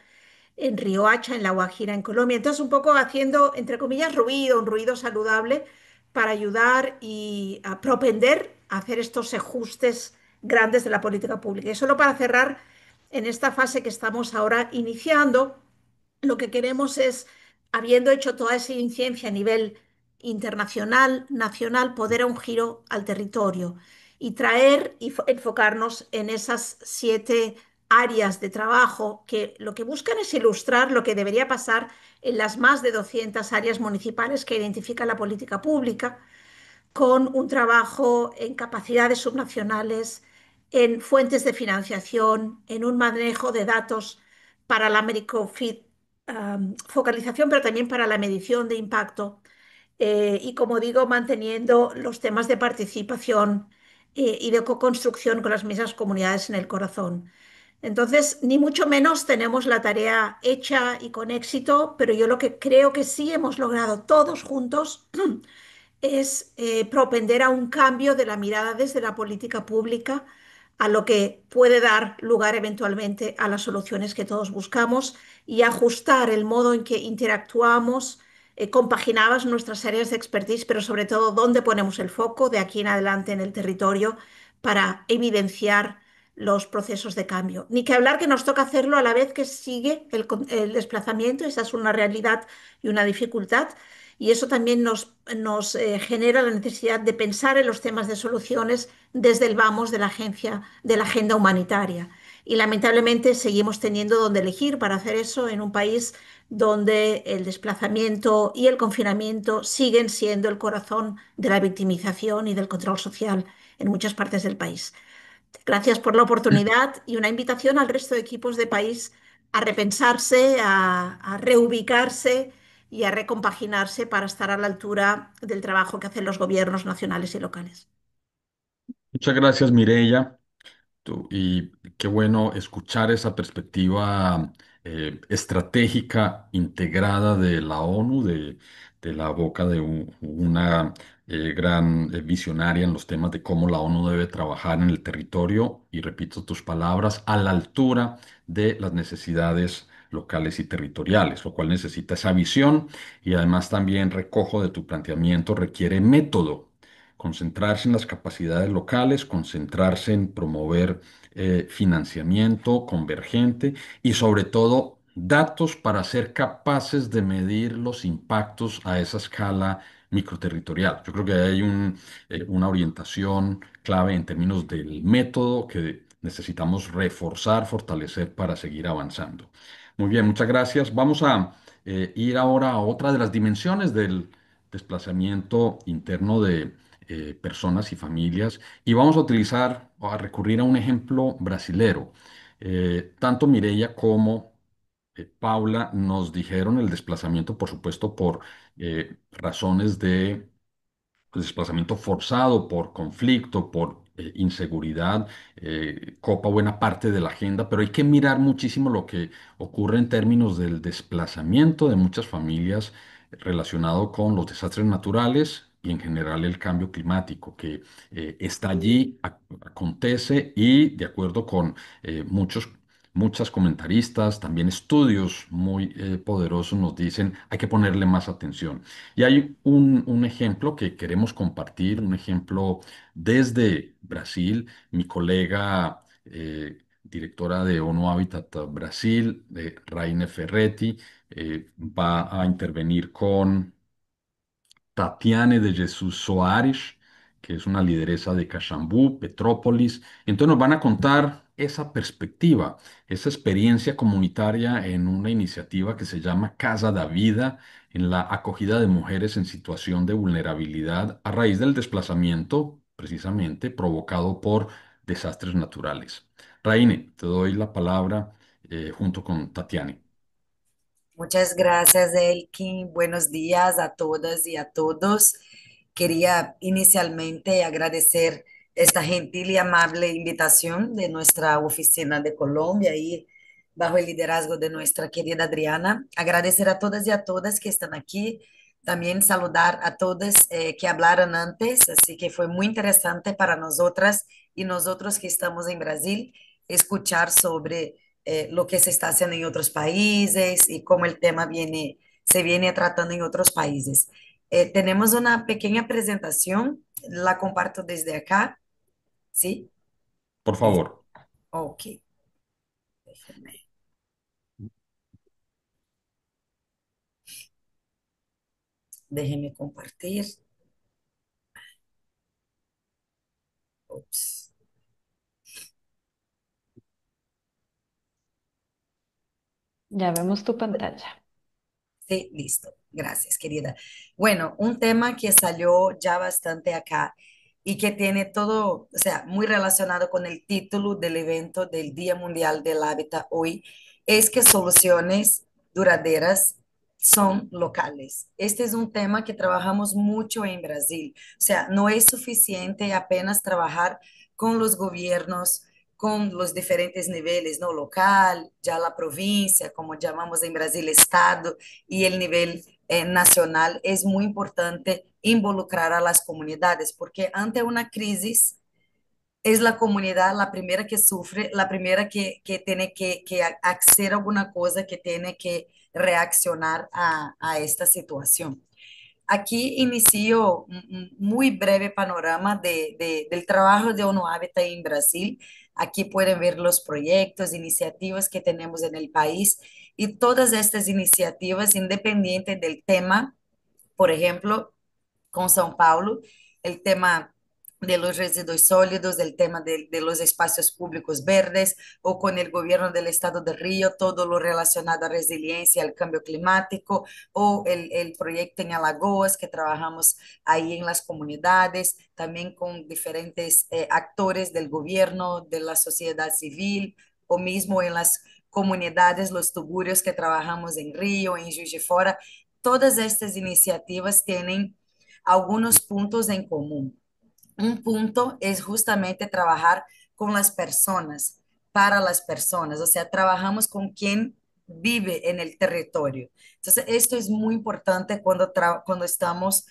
en Riohacha, en La Guajira, en Colombia. Entonces, un poco haciendo, entre comillas, ruido, un ruido saludable para ayudar y a propender a hacer estos ajustes grandes de la política pública. Y solo para cerrar, en esta fase que estamos ahora iniciando, lo que queremos es, habiendo hecho toda esa incidencia a nivel internacional, nacional, poder dar un giro al territorio y traer y enfocarnos en esas 7 áreas de trabajo que lo que buscan es ilustrar lo que debería pasar en las más de 200 áreas municipales que identifica la política pública, con un trabajo en capacidades subnacionales, en fuentes de financiación, en un manejo de datos para la focalización, pero también para la medición de impacto. Y como digo, manteniendo los temas de participación y de co-construcción con las mismas comunidades en el corazón. Entonces, ni mucho menos tenemos la tarea hecha y con éxito, pero yo lo que creo que sí hemos logrado todos juntos es propender a un cambio de la mirada desde la política pública a lo que puede dar lugar eventualmente a las soluciones que todos buscamos y ajustar el modo en que interactuamos, compaginabas nuestras áreas de expertise, pero sobre todo dónde ponemos el foco de aquí en adelante en el territorio para evidenciar los procesos de cambio. Ni que hablar que nos toca hacerlo a la vez que sigue el desplazamiento, esa es una realidad y una dificultad, y eso también nos genera la necesidad de pensar en los temas de soluciones desde el vamos de la agencia, de la agenda humanitaria. Y lamentablemente seguimos teniendo donde elegir para hacer eso en un país donde el desplazamiento y el confinamiento siguen siendo el corazón de la victimización y del control social en muchas partes del país. Gracias por la oportunidad y una invitación al resto de equipos de país a repensarse, a reubicarse y a recompaginarse para estar a la altura del trabajo que hacen los gobiernos nacionales y locales. Muchas gracias, Mireya. Y qué bueno escuchar esa perspectiva estratégica integrada de la ONU, de la boca de una gran visionaria en los temas de cómo la ONU debe trabajar en el territorio, y repito tus palabras, a la altura de las necesidades locales y territoriales, lo cual necesita esa visión. Y además también recojo de tu planteamiento, requiere método, concentrarse en las capacidades locales, concentrarse en promover financiamiento convergente y sobre todo datos para ser capaces de medir los impactos a esa escala microterritorial. Yo creo que hay una orientación clave en términos del método que necesitamos reforzar, fortalecer para seguir avanzando. Muy bien, muchas gracias. Vamos a ir ahora a otra de las dimensiones del desplazamiento interno de personas y familias, y vamos a utilizar o a recurrir a un ejemplo brasilero. Tanto Mireia como Paula nos dijeron el desplazamiento, por supuesto, por razones de desplazamiento forzado, por conflicto, por inseguridad, copa buena parte de la agenda, pero hay que mirar muchísimo lo que ocurre en términos del desplazamiento de muchas familias relacionado con los desastres naturales y en general el cambio climático que está allí, acontece, y de acuerdo con muchas comentaristas, también estudios muy poderosos nos dicen hay que ponerle más atención. Y hay un ejemplo que queremos compartir, un ejemplo desde Brasil. Mi colega, directora de ONU Habitat Brasil, Raine Ferretti, va a intervenir con Tatiane de Jesús Soares, que es una lideresa de Caxambú, Petrópolis. Entonces nos van a contar esa perspectiva, esa experiencia comunitaria en una iniciativa que se llama Casa da Vida, en la acogida de mujeres en situación de vulnerabilidad a raíz del desplazamiento, precisamente provocado por desastres naturales. Raine, te doy la palabra junto con Tatiane. Muchas gracias, Elkin. Buenos días a todas y a todos. Quería inicialmente agradecer esta gentil y amable invitación de nuestra oficina de Colombia y bajo el liderazgo de nuestra querida Adriana. Agradecer a todas y a todas que están aquí. También saludar a todos que hablaron antes, así que fue muy interesante para nosotras y nosotros que estamos en Brasil escuchar sobre lo que se está haciendo en otros países y cómo el tema se viene tratando en otros países. Tenemos una pequeña presentación, la comparto desde acá, ¿sí? Por Es- favor. ok, déjeme, déjeme compartir. Ups. Ya vemos tu pantalla. Sí, listo. Gracias, querida. Bueno, un tema que salió ya bastante acá y que tiene todo, o sea, muy relacionado con el título del evento del Día Mundial del Hábitat hoy, es que soluciones duraderas son locales. Este es un tema que trabajamos mucho en Brasil. O sea, no es suficiente apenas trabajar con los gobiernos, con los diferentes niveles, ¿no? Local, ya la provincia, como llamamos en Brasil, estado y el nivel nacional, es muy importante involucrar a las comunidades, porque ante una crisis es la comunidad la primera que sufre, la primera que tiene que hacer alguna cosa, que tiene que reaccionar a esta situación. Aquí inicio un muy breve panorama del trabajo de ONU Habitat en Brasil. Aquí pueden ver los proyectos, iniciativas que tenemos en el país y todas estas iniciativas, independiente del tema, por ejemplo, con São Paulo, el tema de los residuos sólidos, el tema de los espacios públicos verdes, o con el gobierno del estado de Río, todo lo relacionado a resiliencia al cambio climático, o el proyecto en Alagoas, que trabajamos ahí en las comunidades, también con diferentes actores del gobierno, de la sociedad civil, o mismo en las comunidades, los tugurios que trabajamos en Río, en Juiz de Fora. Todas estas iniciativas tienen algunos puntos en común. Un punto es justamente trabajar con las personas, para las personas, o sea, trabajamos con quien vive en el territorio. Entonces, esto es muy importante cuando estamos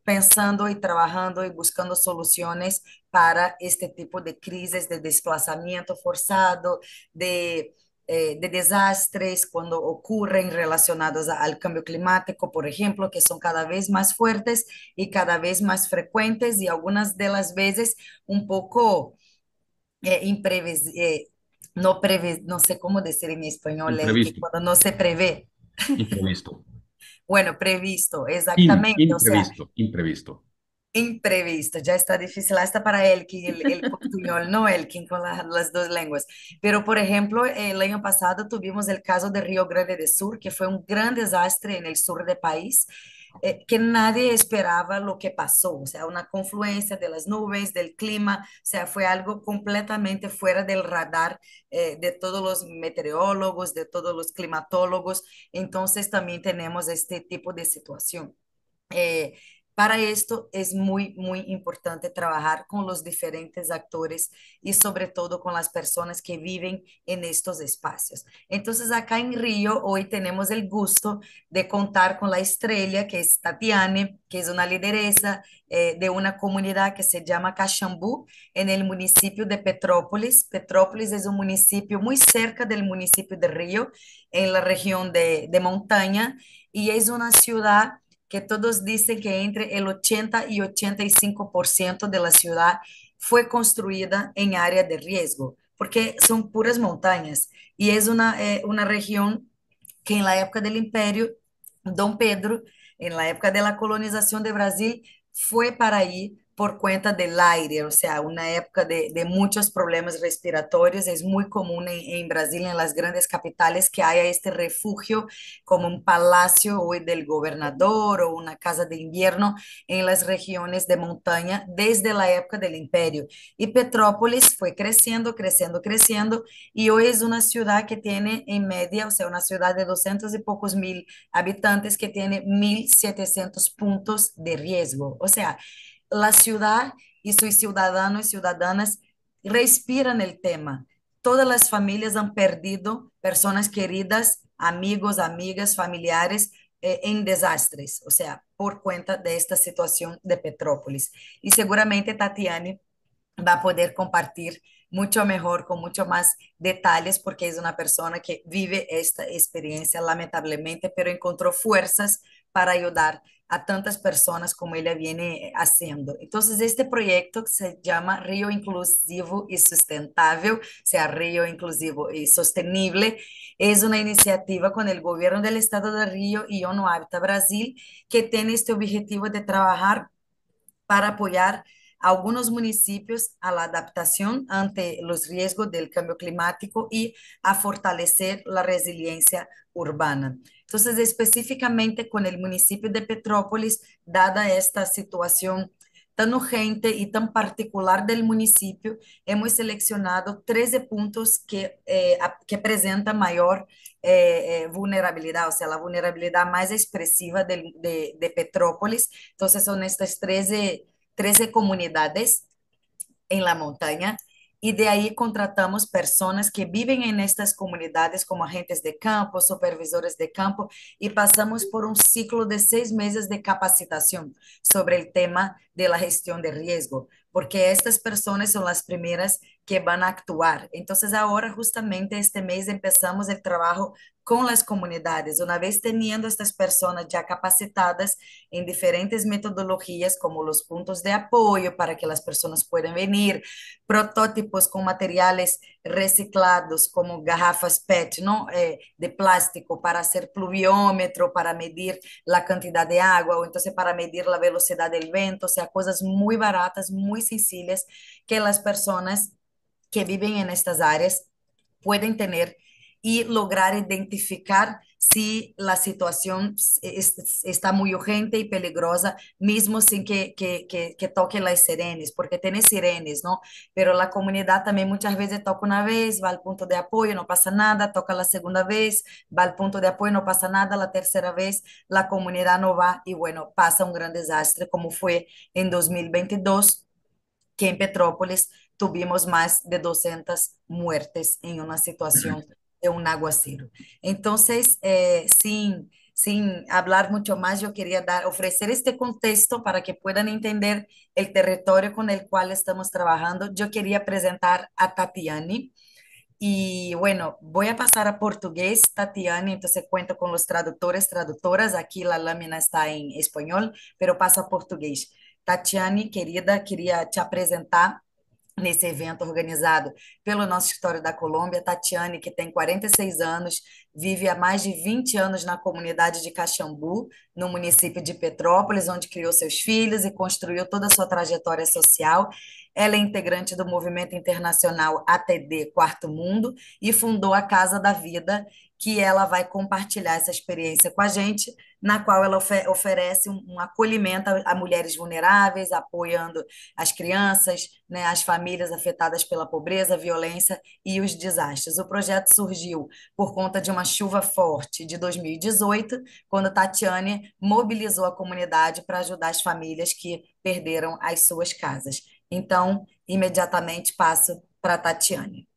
pensando y trabajando y buscando soluciones para este tipo de crisis de desplazamiento forzado, de desastres cuando ocurren relacionados al cambio climático, por ejemplo, que son cada vez más fuertes y cada vez más frecuentes y algunas de las veces un poco imprevisibles. No sé cómo decir en español, el que Imprevisto, cuando no se prevé. imprevisto. Bueno, previsto, exactamente, o sea, Imprevisto, imprevisto. imprevisto, ya está difícil hasta para Elkin, el portuñol, no Elkin con las dos lenguas. Pero, por ejemplo, el año pasado tuvimos el caso de Río Grande do Sur, que fue un gran desastre en el sur del país, que nadie esperaba lo que pasó, o sea, una confluencia de las nubes, del clima, o sea, fue algo completamente fuera del radar de todos los meteorólogos, de todos los climatólogos. Entonces, también tenemos este tipo de situación. Eh, para esto es muy, muy importante trabajar con los diferentes actores y sobre todo con las personas que viven en estos espacios. Entonces, acá en Río, hoy tenemos el gusto de contar con la estrella, que es Tatiane, que es una lideresa de una comunidad que se llama Caxambú, en el municipio de Petrópolis. Petrópolis es un municipio muy cerca del municipio de Río, en la región de montaña, y es una ciudad que todos dicen que entre el 80 y 85% de la ciudad fue construida en área de riesgo, porque son puras montañas y es una región que en la época del imperio, Dom Pedro, en la época de la colonización de Brasil, fue para ahí por cuenta del aire, o sea, una época de muchos problemas respiratorios. Es muy común en Brasil, en las grandes capitales, que haya este refugio como un palacio hoy del gobernador o una casa de invierno en las regiones de montaña desde la época del imperio. Y Petrópolis fue creciendo, creciendo, creciendo, y hoy es una ciudad que tiene en media, o sea, una ciudad de 200 y pocos mil habitantes que tiene 1.700 puntos de riesgo. O sea, la ciudad y sus ciudadanos y ciudadanas respiran el tema. Todas las familias han perdido personas queridas, amigos, amigas, familiares en desastres, o sea, por cuenta de esta situación de Petrópolis. Y seguramente Tatiane va a poder compartir mucho mejor, con mucho más detalles, porque es una persona que vive esta experiencia lamentablemente, pero encontró fuerzas para ayudar a tantas personas como ella viene haciendo. Entonces, este proyecto se llama Río Inclusivo y Sustentable, o sea, Río Inclusivo y Sostenible, es una iniciativa con el gobierno del estado de Río y ONU Habitat Brasil, que tiene este objetivo de trabajar para apoyar a algunos municipios a la adaptación ante los riesgos del cambio climático y a fortalecer la resiliencia urbana. Entonces, específicamente con el municipio de Petrópolis, dada esta situación tan urgente y tan particular del municipio, hemos seleccionado 13 puntos que presentan mayor vulnerabilidad, o sea, la vulnerabilidad más expresiva de Petrópolis. Entonces, son estas 13 comunidades en la montaña, y de ahí contratamos personas que viven en estas comunidades como agentes de campo, supervisores de campo, y pasamos por un ciclo de 6 meses de capacitación sobre el tema de la gestión de riesgo, porque estas personas son las primeras que van a actuar. Entonces ahora justamente este mes empezamos el trabajo con las comunidades, una vez teniendo estas personas ya capacitadas en diferentes metodologías como los puntos de apoyo para que las personas puedan venir, prototipos con materiales reciclados como garrafas PET, ¿no? De plástico para hacer pluviómetro, para medir la cantidad de agua o entonces para medir la velocidad del viento, o sea, cosas muy baratas, muy sencillas que las personas que viven en estas áreas pueden tener y lograr identificar si la situación está muy urgente y peligrosa, mismo sin que toque las sirenes, porque tiene sirenes, ¿no? Pero la comunidad también muchas veces toca una vez, va al punto de apoyo, no pasa nada, toca la segunda vez, va al punto de apoyo, no pasa nada, la tercera vez la comunidad no va y bueno, pasa un gran desastre como fue en 2022 que en Petrópolis tuvimos más de 200 muertes en una situación de un aguacero. Entonces, sin hablar mucho más, yo quería ofrecer este contexto para que puedan entender el territorio con el cual estamos trabajando. Yo quería presentar a Tatiane. Y bueno, voy a pasar a portugués, Tatiane, entonces cuento con los traductores, traductoras. Aquí la lámina está en español, pero passa a português. Tatiane, querida, queria te apresentar nesse evento organizado pelo nosso História da Colômbia. Tatiane, que tem 46 anos, vive há mais de 20 anos na comunidade de Caxambu, no município de Petrópolis, onde criou seus filhos e construiu toda a sua trajetória social. Ela é integrante do movimento internacional ATD Quarto Mundo e fundou a Casa da Vida, que ela vai compartilhar essa experiência com a gente, na qual ela oferece um acolhimento a mulheres vulneráveis, apoiando as crianças, né, as famílias afetadas pela pobreza, violência e os desastres. O projeto surgiu por conta de uma chuva forte de 2018, quando Tatiane mobilizou a comunidade para ajudar as famílias que perderam as suas casas. Então, imediatamente passo para a Tatiane.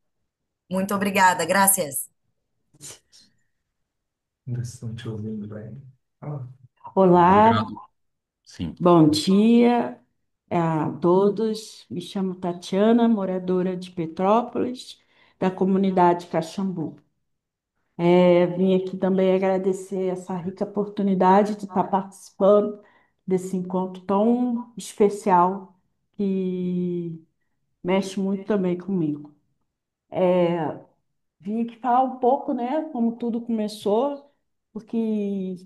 Muito obrigada, graças. Ainda estão te ouvindo bem. Ah, Olá, Obrigado. Sim. bom dia a todos. Me chamo Tatiana, moradora de Petrópolis, da comunidade Caxambu. Vim aqui também agradecer essa rica oportunidade de estar participando desse encontro tão especial que mexe muito também comigo. Vim aqui falar um pouco, né, como tudo começou, porque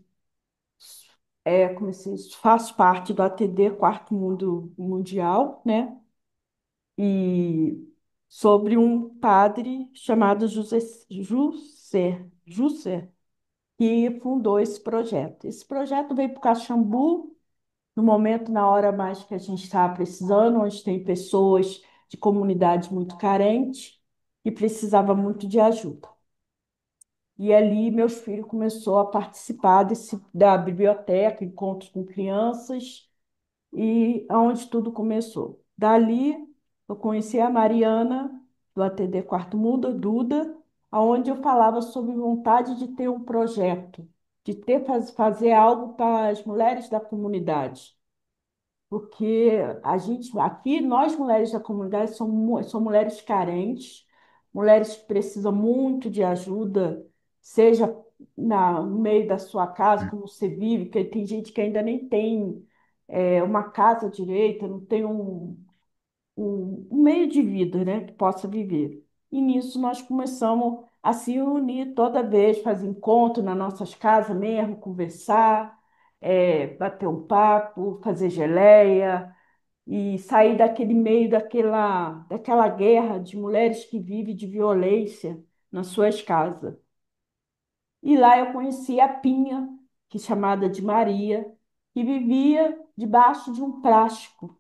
faço parte do ATD Quarto Mundo Mundial, né? E sobre um padre chamado José, que fundou esse projeto. Esse projeto veio para o Caxambu, no momento, na hora mais que a gente estava precisando, onde tem pessoas de comunidade muito carentes e precisava muito de ajuda. E ali meus filhos começou a participar da biblioteca, encontros com crianças, e aonde tudo começou. Dali, eu conheci a Mariana, do ATD Quarto Mundo, a Duda, aonde eu falava sobre vontade de ter um projeto, de fazer algo para as mulheres da comunidade. Porque a gente, aqui, nós mulheres da comunidade somos mulheres carentes, mulheres que precisam muito de ajuda, seja no meio da sua casa, como você vive, porque tem gente que ainda nem tem uma casa direita, não tem um meio de vida, né, que possa viver. E nisso nós começamos a se unir toda vez, fazer encontro nas nossas casas mesmo, conversar, bater um papo, fazer geleia e sair daquele meio daquela guerra de mulheres que vivem de violência nas suas casas. E lá eu conheci a Pinha, que é chamada de Maria, que vivia debaixo de um plástico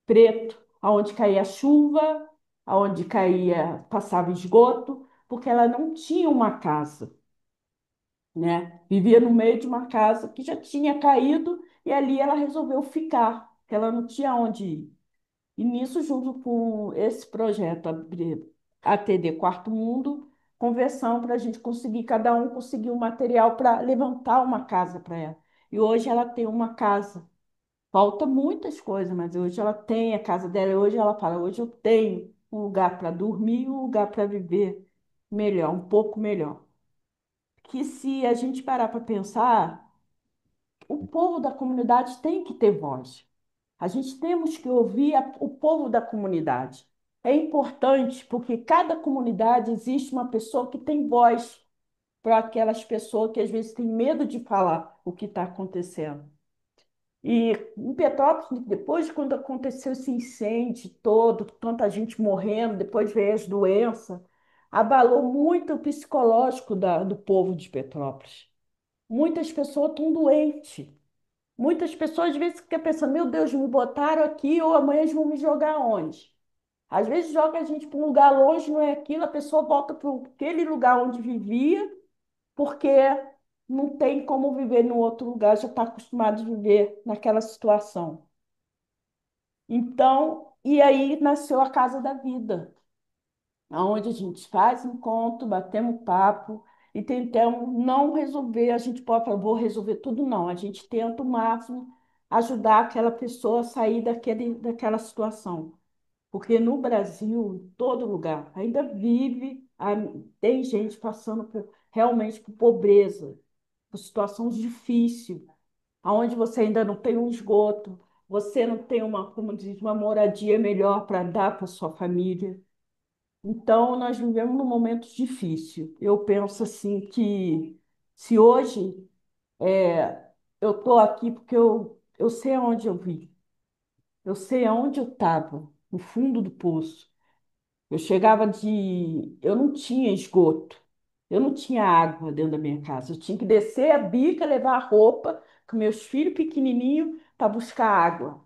preto, aonde caía chuva, aonde passava esgoto, porque ela não tinha uma casa, né? Vivia no meio de uma casa que já tinha caído e ali ela resolveu ficar, porque ela não tinha onde ir. E nisso, junto com esse projeto ATD Quarto Mundo, conversamos para a gente conseguir, cada um conseguir um material para levantar uma casa para ela. E hoje ela tem uma casa. Falta muitas coisas, mas hoje ela tem a casa dela. E hoje ela fala: hoje eu tenho um lugar para dormir e um lugar para viver melhor, um pouco melhor. Que se a gente parar para pensar, o povo da comunidade tem que ter voz. A gente temos que ouvir o povo da comunidade. É importante porque cada comunidade existe uma pessoa que tem voz para aquelas pessoas que às vezes têm medo de falar o que está acontecendo. E em Petrópolis, depois de quando aconteceu esse incêndio todo, tanta gente morrendo, depois veio as doenças, abalou muito o psicológico do povo de Petrópolis. Muitas pessoas estão doentes. Muitas pessoas às vezes ficam pensando: meu Deus, me botaram aqui ou amanhã eles vão me jogar onde? Às vezes joga a gente para um lugar longe, não é aquilo, a pessoa volta para aquele lugar onde vivia, porque não tem como viver no outro lugar, já está acostumado a viver naquela situação. Então, E aí nasceu a Casa da Vida, onde a gente faz encontro, batemos papo e tentamos não resolver, a gente pode falar, vou resolver tudo, não. A gente tenta o máximo ajudar aquela pessoa a sair daquela situação. Porque no Brasil, em todo lugar, ainda tem gente passando realmente por pobreza, por situação difícil, onde você ainda não tem um esgoto, você não tem uma, como diz, uma moradia melhor para dar para sua família. Então, nós vivemos num momento difícil. Eu penso assim que se hoje eu estou aqui porque eu sei aonde eu vim, eu sei aonde eu estava, no fundo do poço. Eu não tinha esgoto, eu não tinha água dentro da minha casa. Eu tinha que descer a bica, levar a roupa com meus filhos pequenininhos para buscar água.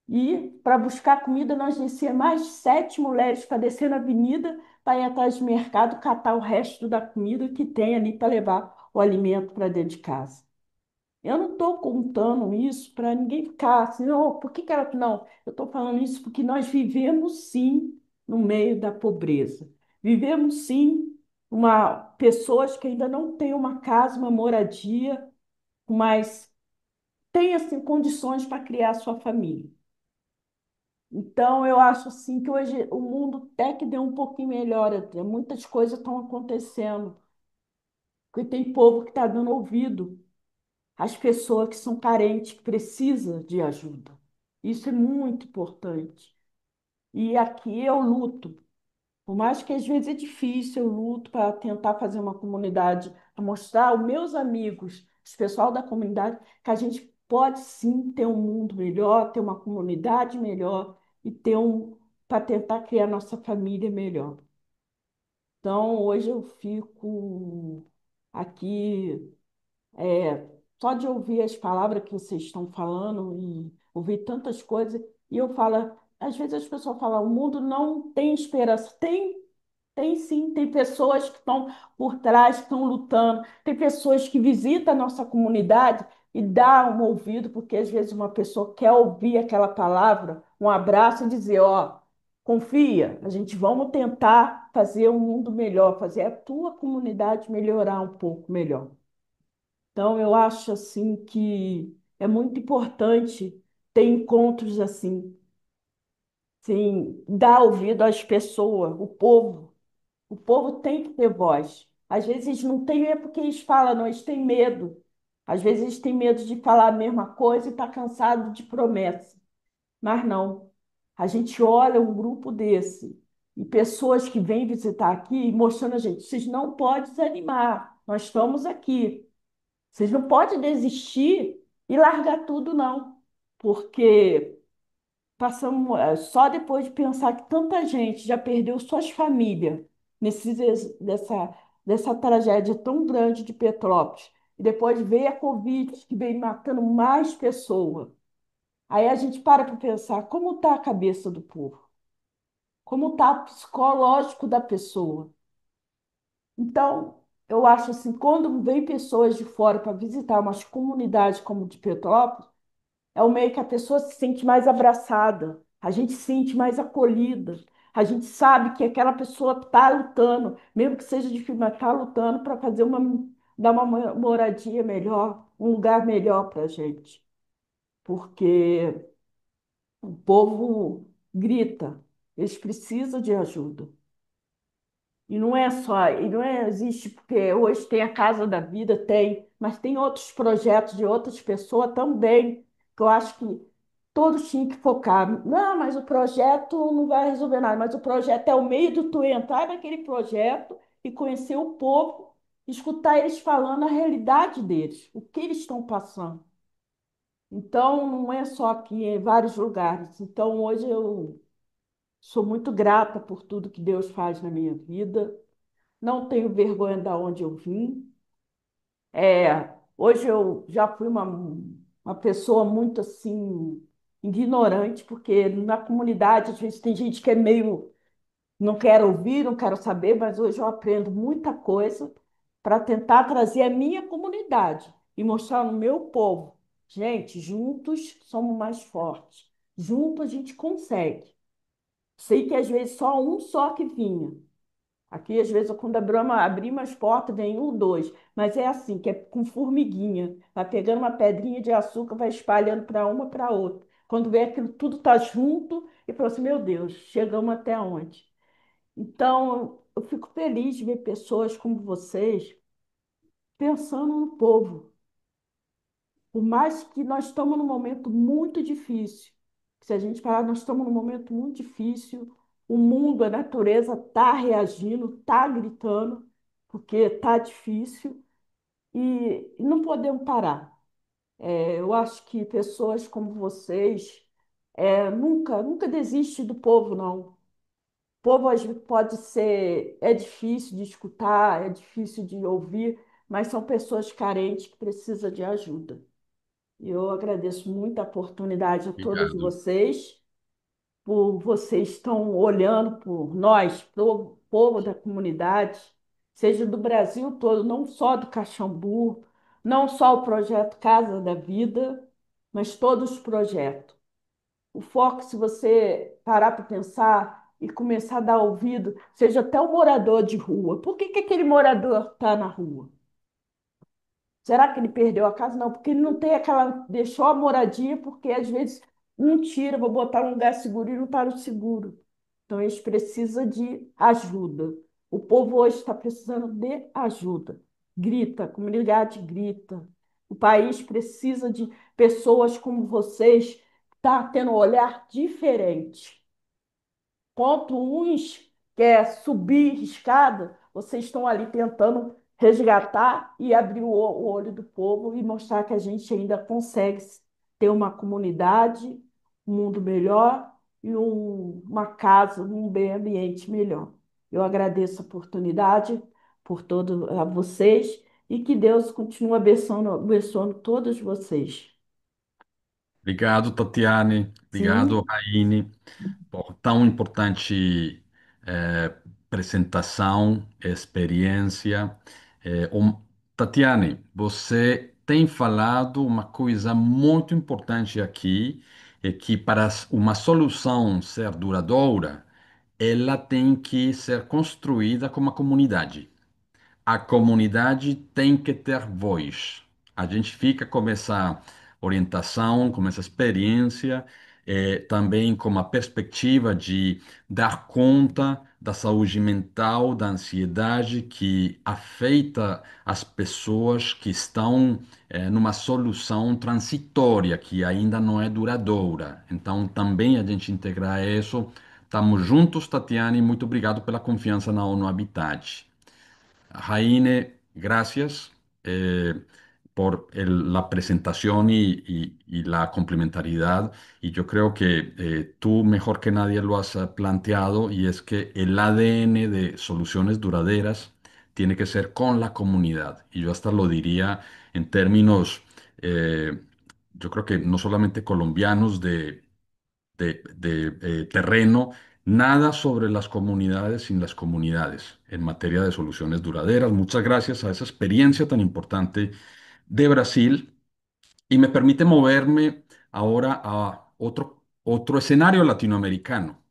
E para buscar comida, nós descia mais 7 mulheres para descer na avenida para ir atrás do mercado catar o resto da comida que tem ali para levar o alimento para dentro de casa. Eu não estou contando isso para ninguém ficar assim, não, por que que ela. Não, eu estou falando isso porque nós vivemos sim no meio da pobreza. Vivemos sim pessoas que ainda não têm uma casa, uma moradia, mas têm assim, condições para criar sua família. Então, eu acho assim que hoje o mundo até que deu um pouquinho melhor, até. Muitas coisas estão acontecendo, porque tem povo que está dando ouvido às pessoas que são carentes, que precisam de ajuda. Isso é muito importante. E aqui eu luto, por mais que às vezes é difícil, eu luto para tentar fazer uma comunidade, para mostrar aos meus amigos, os pessoal da comunidade, que a gente pode sim ter um mundo melhor, ter uma comunidade melhor e ter para tentar criar nossa família melhor. Então, hoje eu fico aqui só de ouvir as palavras que vocês estão falando e ouvir tantas coisas, e eu falo, às vezes as pessoas falam, o mundo não tem esperança. Tem sim, tem pessoas que estão por trás, que estão lutando, tem pessoas que visitam a nossa comunidade e dá um ouvido, porque às vezes uma pessoa quer ouvir aquela palavra, um abraço e dizer, ó, confia, a gente vamos tentar fazer um mundo melhor, fazer a tua comunidade melhorar um pouco melhor. Então, eu acho assim que é muito importante ter encontros assim, sim, dar ouvido às pessoas, o povo. O povo tem que ter voz. Às vezes não tem, é porque eles falam, não, eles têm medo. Às vezes eles têm medo de falar a mesma coisa e está cansado de promessa. Mas não. A gente olha um grupo desse e pessoas que vêm visitar aqui mostrando a gente, vocês não podem desanimar, nós estamos aqui. Vocês não podem desistir e largar tudo, não. Porque passamos, só depois de pensar que tanta gente já perdeu suas famílias dessa tragédia tão grande de Petrópolis. E depois veio a Covid, que veio matando mais pessoas. Aí a gente para pensar como está a cabeça do povo, como está o psicológico da pessoa. Então, eu acho assim, quando vem pessoas de fora para visitar umas comunidades como de Petrópolis, é o meio que a pessoa se sente mais abraçada, a gente se sente mais acolhida, a gente sabe que aquela pessoa está lutando, mesmo que seja difícil, mas está lutando para dar uma moradia melhor, um lugar melhor para a gente. Porque o povo grita, eles precisam de ajuda. Existe porque hoje tem a Casa da Vida, tem, mas tem outros projetos de outras pessoas também, que eu acho que todos tinham que focar. Não, mas o projeto não vai resolver nada, mas o projeto é o meio de tu entrar naquele projeto e conhecer o povo, escutar eles falando a realidade deles, o que eles estão passando. Então, não é só aqui, é em vários lugares. Então, hoje eu sou muito grata por tudo que Deus faz na minha vida. Não tenho vergonha de onde eu vim. Hoje eu já fui uma pessoa muito assim, ignorante, porque na comunidade às vezes tem gente que é meio, não quero ouvir, não quero saber, mas hoje eu aprendo muita coisa para tentar trazer a minha comunidade e mostrar no meu povo. Gente, juntos somos mais fortes. Junto a gente consegue. Sei que às vezes só um só que vinha. Aqui, às vezes, quando abrimos as portas, vem um, dois. Mas é assim, que é com formiguinha. Vai pegando uma pedrinha de açúcar, vai espalhando para uma para outra. Quando vê aquilo tudo tá junto, e fala assim, meu Deus, chegamos até onde? Então, eu fico feliz de ver pessoas como vocês pensando no povo. Por mais que nós estamos num momento muito difícil, se a gente falar, nós estamos num momento muito difícil, o mundo, a natureza está reagindo, está gritando, porque está difícil e não podemos parar. Eu acho que pessoas como vocês nunca desiste do povo, não. O povo às vezes pode ser, é difícil de escutar, é difícil de ouvir, mas são pessoas carentes que precisam de ajuda. E eu agradeço muito a oportunidade a todos Obrigado. vocês, por vocês estão olhando por nós, pro povo da comunidade, seja do Brasil todo, não só do Caxambu, não só o projeto Casa da Vida, mas todos os projetos. O foco, se você parar para pensar e começar a dar ouvido, seja até o morador de rua. Por que que aquele morador está na rua? Será que ele perdeu a casa? Não, porque ele não tem aquela. Deixou a moradia, porque às vezes um tira, vou botar um lugar seguro e não está no seguro. Então eles precisam de ajuda. O povo hoje está precisando de ajuda. Grita, a comunidade grita. O país precisa de pessoas como vocês, que tá tendo um olhar diferente. Enquanto uns quer subir escada, vocês estão ali tentando resgatar e abrir o olho do povo e mostrar que a gente ainda consegue ter uma comunidade, um mundo melhor e uma casa, um bem ambiente melhor. Eu agradeço a oportunidade por todos a vocês e que Deus continue abençoando todos vocês. Obrigado, Tatiane. Obrigado, Sim. Raine, por tão importante apresentação, experiência. Tatiane, você tem falado uma coisa muito importante aqui, é que para uma solução ser duradoura, ela tem que ser construída como uma comunidade. A comunidade tem que ter voz. A gente fica com essa orientação, com essa experiência, também com a perspectiva de dar conta da saúde mental, da ansiedade que afeta as pessoas que estão, numa solução transitória, que ainda não é duradoura. Então, também a gente integrar isso. Estamos juntos, Tatiane. Muito obrigado pela confiança na ONU Habitat. Jaime, gracias por la presentación y la complementariedad. Y yo creo que tú mejor que nadie lo has planteado y es que el ADN de soluciones duraderas tiene que ser con la comunidad. Y yo hasta lo diría en términos, eh, yo creo que no solamente colombianos de terreno, nada sobre las comunidades sin las comunidades en materia de soluciones duraderas. Muchas gracias a esa experiencia tan importante de Brasil y me permite moverme ahora a otro escenario latinoamericano.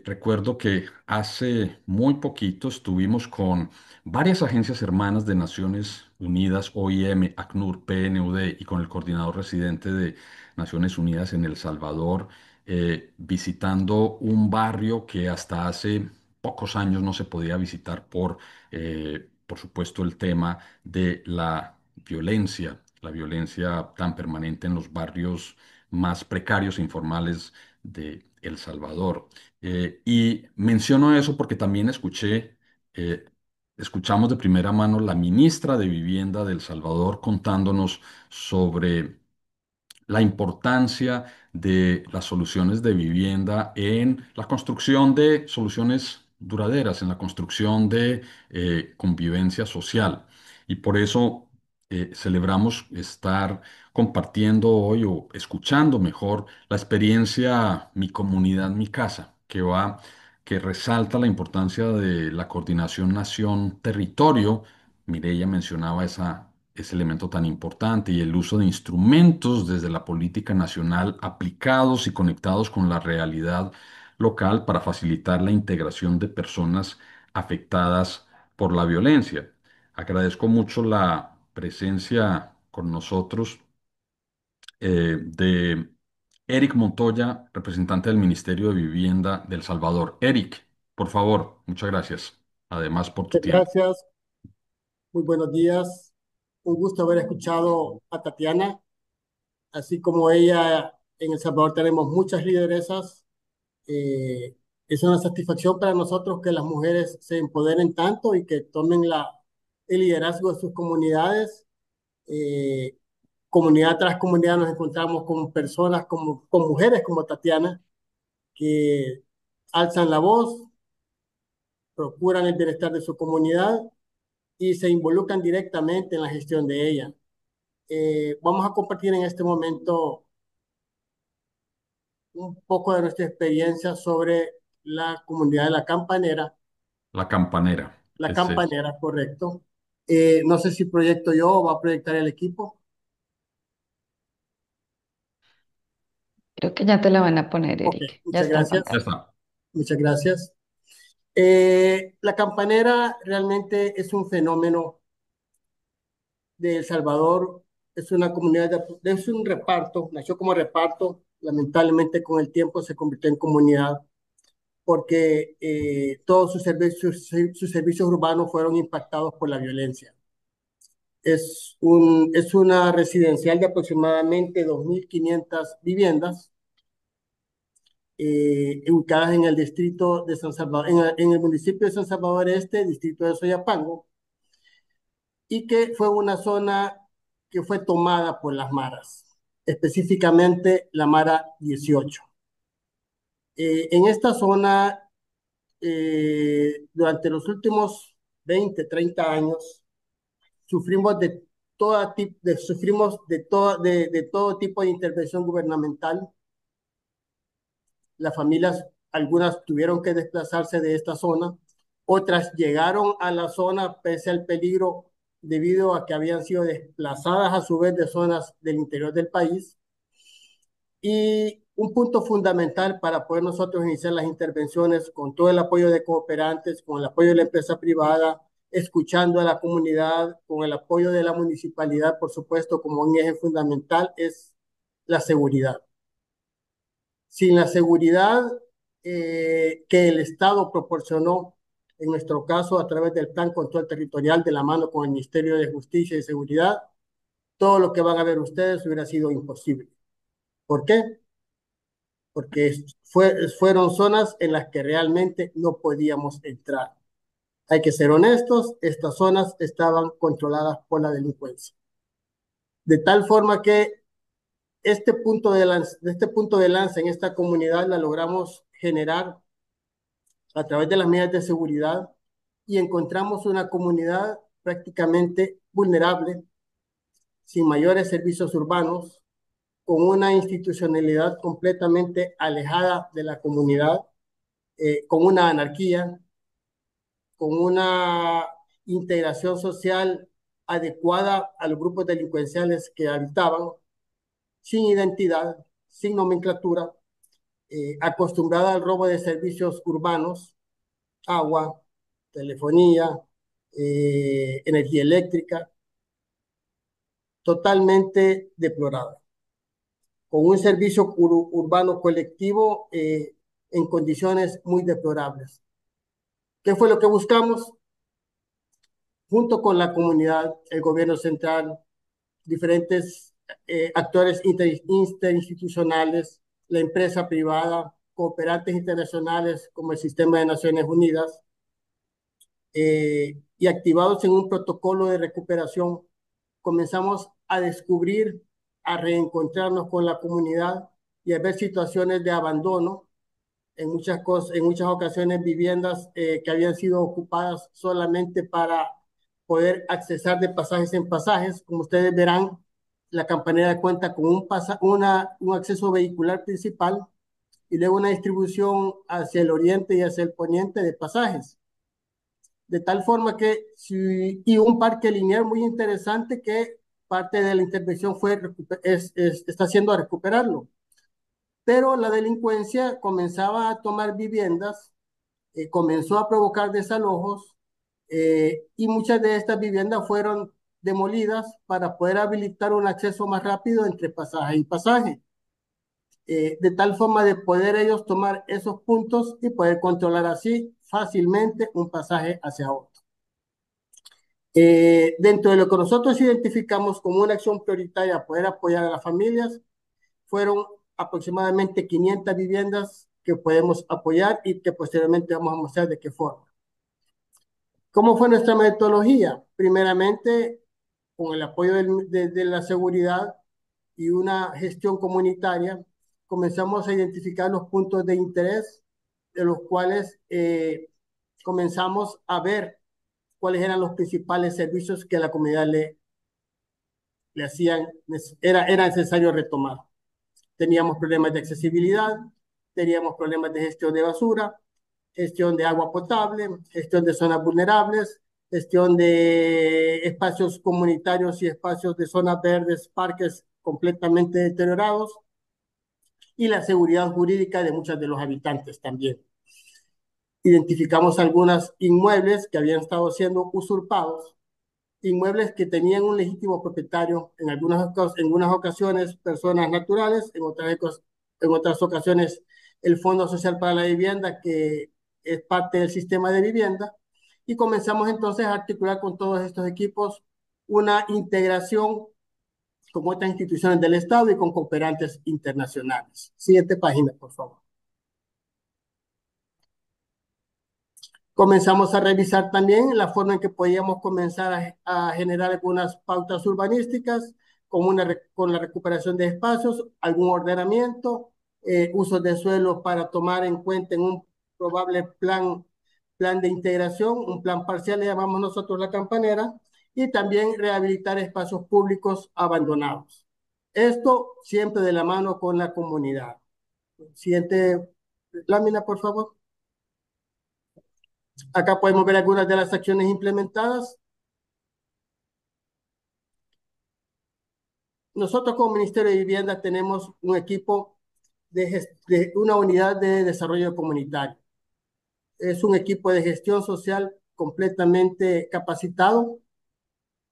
Recuerdo que hace muy poquito estuvimos con varias agencias hermanas de Naciones Unidas, OIM, ACNUR, PNUD y con el coordinador residente de Naciones Unidas en El Salvador, visitando un barrio que hasta hace pocos años no se podía visitar por supuesto, el tema de la violencia tan permanente en los barrios más precarios e informales de El Salvador. Y menciono eso porque también eh, escuchamos de primera mano la ministra de Vivienda de El Salvador contándonos sobre la importancia de las soluciones de vivienda en la construcción de soluciones duraderas, en la construcción de convivencia social. Y por eso celebramos estar compartiendo hoy o escuchando mejor la experiencia Mi Comunidad, Mi Casa, que resalta la importancia de la coordinación nación-territorio. Mireya mencionaba ese elemento tan importante y el uso de instrumentos desde la política nacional aplicados y conectados con la realidad local para facilitar la integración de personas afectadas por la violencia. Agradezco mucho la presencia con nosotros de Eric Montoya, representante del Ministerio de Vivienda de El Salvador. Eric, por favor, muchas gracias. Además, por tu Muchas tiempo. gracias, muy buenos días. Un gusto haber escuchado a Tatiana. Así como ella, en El Salvador tenemos muchas lideresas. Eh, es una satisfacción para nosotros que las mujeres se empoderen tanto y que tomen el liderazgo de sus comunidades. Eh, Comunidad tras comunidad nos encontramos con personas, con mujeres como Tatiana, que alzan la voz, procuran el bienestar de su comunidad y se involucran directamente en la gestión de ella. Vamos a compartir en este momento un poco de nuestra experiencia sobre la comunidad de La Campanera. La campanera. La Ese es. Campanera, correcto. No sé si proyecto yo o va a proyectar el equipo. Creo que ya te la van a poner, Ok, Eric. Ya muchas está en Ya gracias. pantalla. está. Muchas gracias. La Campanera realmente es un fenómeno de El Salvador. Es una comunidad, es un reparto, nació como reparto, lamentablemente con el tiempo se convirtió en comunidad porque todos sus servicios urbanos fueron impactados por la violencia. Es una residencial de aproximadamente 2.500 viviendas ubicadas en el distrito de San Salvador, en el municipio de San Salvador Este, distrito de Soyapango, y que fue una zona que fue tomada por las maras, específicamente la Mara 18. En esta zona durante los últimos 20, 30 años, sufrimos de todo tipo de intervención gubernamental. Las familias, algunas tuvieron que desplazarse de esta zona, otras llegaron a la zona pese al peligro debido a que habían sido desplazadas a su vez de zonas del interior del país. Y un punto fundamental para poder nosotros iniciar las intervenciones con todo el apoyo de cooperantes, con el apoyo de la empresa privada, escuchando a la comunidad, con el apoyo de la municipalidad, por supuesto, como un eje fundamental, es la seguridad. Sin la seguridad que el Estado proporcionó, en nuestro caso a través del Plan Control Territorial de la mano con el Ministerio de Justicia y Seguridad, todo lo que van a ver ustedes hubiera sido imposible. ¿Por qué? Porque fueron zonas en las que realmente no podíamos entrar. Hay que ser honestos, estas zonas estaban controladas por la delincuencia. De tal forma que este punto de lanza en esta comunidad la logramos generar a través de las medidas de seguridad y encontramos una comunidad prácticamente vulnerable, sin mayores servicios urbanos, con una institucionalidad completamente alejada de la comunidad, con una anarquía, con una integración social adecuada a los grupos delincuenciales que habitaban, sin identidad, sin nomenclatura, acostumbrada al robo de servicios urbanos, agua, telefonía, energía eléctrica, totalmente deplorada, con un servicio urbano colectivo en condiciones muy deplorables. ¿Qué fue lo que buscamos? Junto con la comunidad, el gobierno central, diferentes actores interinstitucionales, la empresa privada, cooperantes internacionales como el Sistema de Naciones Unidas, y activados en un protocolo de recuperación, comenzamos a descubrir, a reencontrarnos con la comunidad y a ver situaciones de abandono, en muchas ocasiones viviendas que habían sido ocupadas solamente para poder accesar de pasajes en pasajes. Como ustedes verán, la Campanera cuenta con un acceso vehicular principal y luego una distribución hacia el oriente y hacia el poniente de pasajes. De tal forma que, y un parque lineal muy interesante que parte de la intervención está siendo a recuperarlo. Pero la delincuencia comenzaba a tomar viviendas, comenzó a provocar desalojos, y muchas de estas viviendas fueron demolidas para poder habilitar un acceso más rápido entre pasaje y pasaje, de tal forma de poder ellos tomar esos puntos y poder controlar así fácilmente un pasaje hacia otro. Dentro de lo que nosotros identificamos como una acción prioritaria, poder apoyar a las familias, fueron aproximadamente 500 viviendas que podemos apoyar y que posteriormente vamos a mostrar de qué forma. ¿Cómo fue nuestra metodología? Primeramente, con el apoyo de la seguridad y una gestión comunitaria, comenzamos a identificar los puntos de interés, de los cuales comenzamos a ver cuáles eran los principales servicios que la comunidad le hacían, era necesario retomar. Teníamos problemas de accesibilidad, teníamos problemas de gestión de basura, gestión de agua potable, gestión de zonas vulnerables, gestión de espacios comunitarios y espacios de zonas verdes, parques completamente deteriorados, y la seguridad jurídica de muchos de los habitantes también. Identificamos algunos inmuebles que habían estado siendo usurpados, inmuebles que tenían un legítimo propietario, en algunas ocasiones personas naturales, en otras ocasiones el Fondo Social para la Vivienda, que es parte del sistema de vivienda, y comenzamos entonces a articular con todos estos equipos una integración con otras instituciones del Estado y con cooperantes internacionales. Siguiente página, por favor. Comenzamos a revisar también la forma en que podíamos comenzar a generar algunas pautas urbanísticas con la recuperación de espacios, algún ordenamiento, usos de suelo para tomar en cuenta en un probable plan de integración, un plan parcial, le llamamos nosotros la campanera, y también rehabilitar espacios públicos abandonados. Esto siempre de la mano con la comunidad. Siguiente lámina, por favor. Acá podemos ver algunas de las acciones implementadas. Nosotros como Ministerio de Vivienda tenemos un equipo de una unidad de desarrollo comunitario. Es un equipo de gestión social completamente capacitado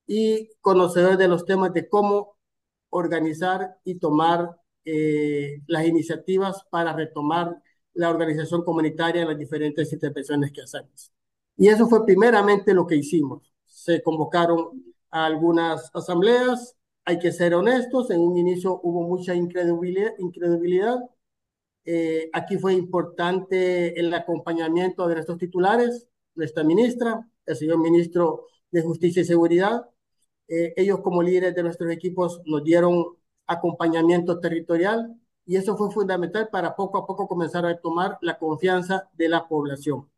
y conocedor de los temas de cómo organizar y tomar las iniciativas para retomar la organización comunitaria en las diferentes intervenciones que hacemos. Y eso fue primeramente lo que hicimos. Se convocaron a algunas asambleas. Hay que ser honestos, en un inicio hubo mucha incredulidad. Aquí fue importante el acompañamiento de nuestros titulares, nuestra ministra, el señor ministro de Justicia y Seguridad. Ellos como líderes de nuestros equipos nos dieron acompañamiento territorial y eso fue fundamental para poco a poco comenzar a tomar la confianza de la población.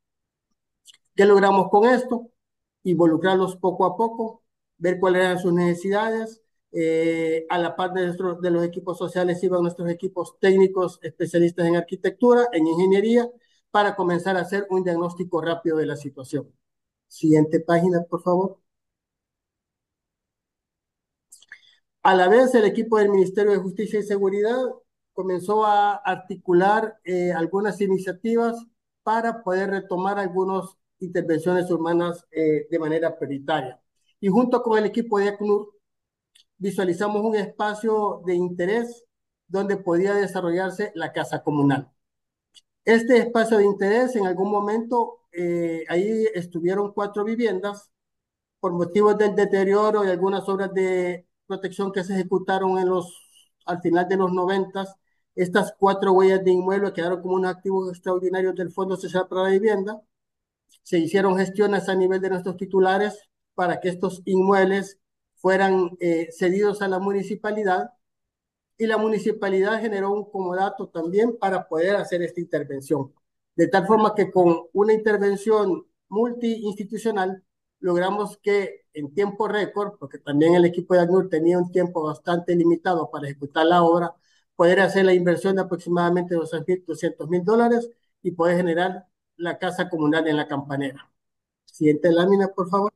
¿Qué logramos con esto? Involucrarlos poco a poco, ver cuáles eran sus necesidades. A la par de los equipos sociales iban nuestros equipos técnicos especialistas en arquitectura, en ingeniería, para comenzar a hacer un diagnóstico rápido de la situación. Siguiente página, por favor. A la vez, el equipo del Ministerio de Justicia y Seguridad comenzó a articular algunas iniciativas para poder retomar algunas intervenciones urbanas de manera prioritaria. Y junto con el equipo de ACNUR, visualizamos un espacio de interés donde podía desarrollarse la casa comunal. Este espacio de interés, en algún momento, ahí estuvieron 4 viviendas por motivos del deterioro y algunas obras de protección que se ejecutaron al final de los 90. Estas 4 huellas de inmueble quedaron como unos activos extraordinarios del Fondo Social para la Vivienda. Se hicieron gestiones a nivel de nuestros titulares para que estos inmuebles fueran cedidos a la municipalidad, y la municipalidad generó un comodato también para poder hacer esta intervención. De tal forma que con una intervención multiinstitucional logramos que en tiempo récord, porque también el equipo de ACNUR tenía un tiempo bastante limitado para ejecutar la obra, poder hacer la inversión de aproximadamente $200,000 y poder generar la casa comunal en la Campanera. Siguiente lámina, por favor.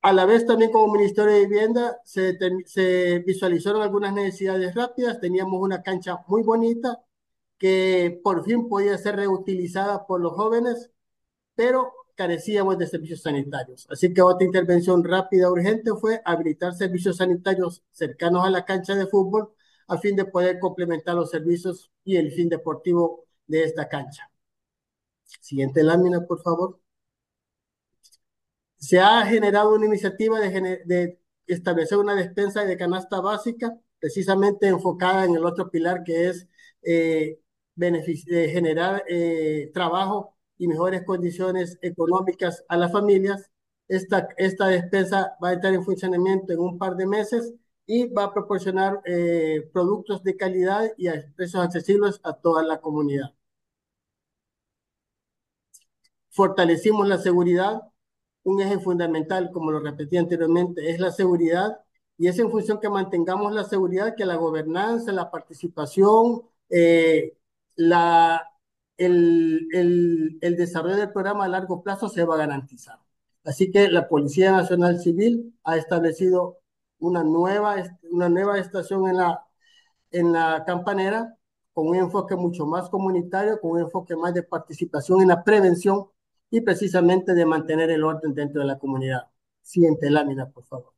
A la vez también como Ministerio de Vivienda se visualizaron algunas necesidades rápidas. Teníamos una cancha muy bonita que por fin podía ser reutilizada por los jóvenes, pero carecíamos de servicios sanitarios. Así que otra intervención rápida, urgente, fue habilitar servicios sanitarios cercanos a la cancha de fútbol a fin de poder complementar los servicios y el fin deportivo de esta cancha. Siguiente lámina, por favor. Se ha generado una iniciativa de establecer una despensa de canasta básica, precisamente enfocada en el otro pilar que es generar trabajo y mejores condiciones económicas a las familias. Esta despensa va a estar en funcionamiento en un par de meses y va a proporcionar productos de calidad y a precios accesibles a toda la comunidad. Fortalecimos la seguridad. Un eje fundamental, como lo repetí anteriormente, es la seguridad, y es en función que mantengamos la seguridad que la gobernanza, la participación, el desarrollo del programa a largo plazo se va a garantizar. Así que la Policía Nacional Civil ha establecido una nueva estación en la Campanera, con un enfoque mucho más comunitario, con un enfoque más de participación en la prevención y precisamente de mantener el orden dentro de la comunidad. Siguiente lámina, por favor.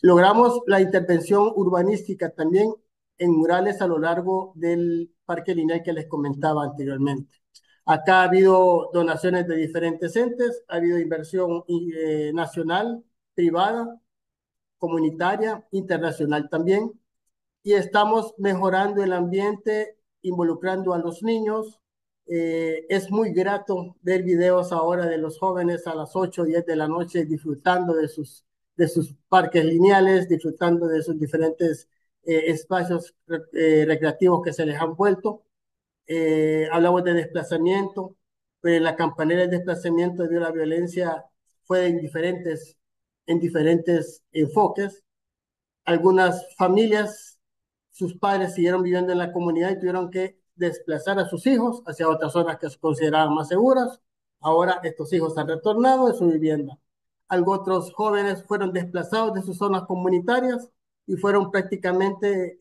Logramos la intervención urbanística también en murales a lo largo del parque lineal que les comentaba anteriormente. Acá ha habido donaciones de diferentes entes, ha habido inversión nacional, privada, comunitaria, internacional también, y estamos mejorando el ambiente, involucrando a los niños. Es muy grato ver videos ahora de los jóvenes a las 8 o 10 de la noche disfrutando de sus parques lineales, disfrutando de sus diferentes espacios recreativos que se les han vuelto. Hablamos de desplazamiento, pero en la Campanera de desplazamiento debido a la violencia fue en diferentes enfoques. Algunas familias, sus padres siguieron viviendo en la comunidad y tuvieron que desplazar a sus hijos hacia otras zonas que se consideraban más seguras. Ahora estos hijos han retornado a su vivienda. Algunos otros jóvenes fueron desplazados de sus zonas comunitarias y fueron prácticamente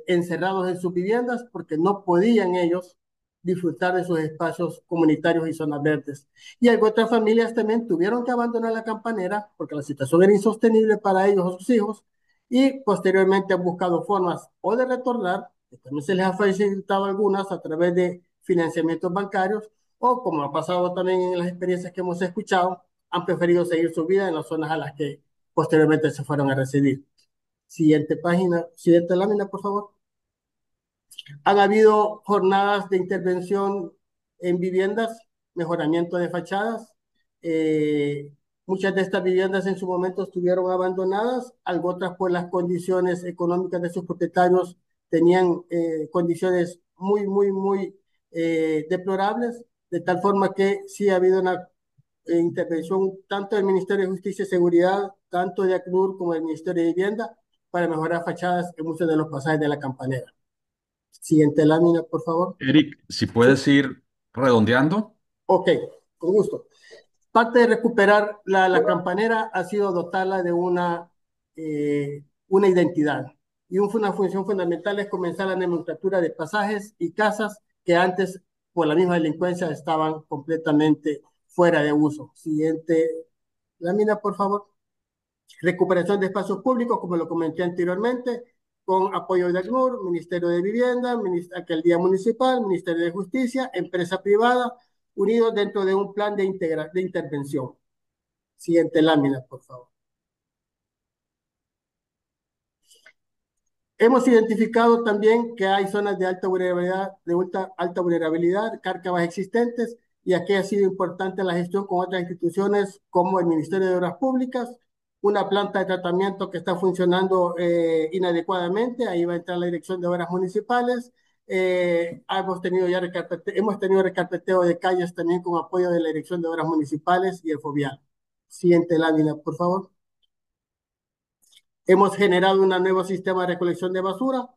encerrados en sus viviendas porque no podían ellos disfrutar de sus espacios comunitarios y zonas verdes. Y algunas otras familias también tuvieron que abandonar la Campanera porque la situación era insostenible para ellos o sus hijos, y posteriormente han buscado formas o de retornar, que también se les ha facilitado algunas a través de financiamientos bancarios, o como ha pasado también en las experiencias que hemos escuchado, han preferido seguir su vida en las zonas a las que posteriormente se fueron a residir. Siguiente página, siguiente lámina, por favor. Han habido jornadas de intervención en viviendas, mejoramiento de fachadas. Muchas de estas viviendas en su momento estuvieron abandonadas, algo otras por las condiciones económicas de sus propietarios tenían condiciones muy deplorables, de tal forma que sí ha habido una intervención tanto del Ministerio de Justicia y Seguridad, tanto de ACNUR como del Ministerio de Vivienda, para mejorar fachadas en muchos de los pasajes de la Campanera. Siguiente lámina, por favor. Eric, si puedes ir redondeando. Ok, con gusto. Parte de recuperar la Campanera ha sido dotarla de una identidad. Y una función fundamental es comenzar la nomenclatura de pasajes y casas que antes, por la misma delincuencia, estaban completamente fuera de uso. Siguiente lámina, por favor. Recuperación de espacios públicos, como lo comenté anteriormente, con apoyo de ACNUR, Ministerio de Vivienda, Alcaldía Municipal, Ministerio de Justicia, empresa privada, unidos dentro de un plan de intervención. Siguiente lámina, por favor. Hemos identificado también que hay zonas de alta vulnerabilidad, cárcavas existentes, y aquí ha sido importante la gestión con otras instituciones como el Ministerio de Obras Públicas, una planta de tratamiento que está funcionando inadecuadamente, ahí va a entrar la Dirección de Obras Municipales. Hemos tenido recarpeteo de calles también con apoyo de la Dirección de Obras Municipales y el FOVIAL. Siguiente lámina, por favor. Hemos generado un nuevo sistema de recolección de basura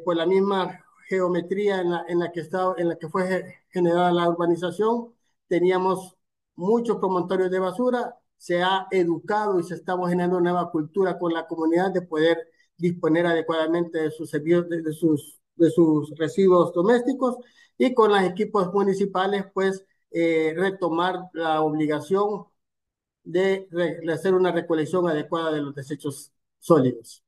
por la misma geometría en la que fue generada la urbanización. Teníamos muchos promontorios de basura, se ha educado y se está generando una nueva cultura con la comunidad de poder disponer adecuadamente de sus servicios, de sus residuos domésticos y con los equipos municipales, pues retomar la obligación de hacer una recolección adecuada de los desechos sólidos.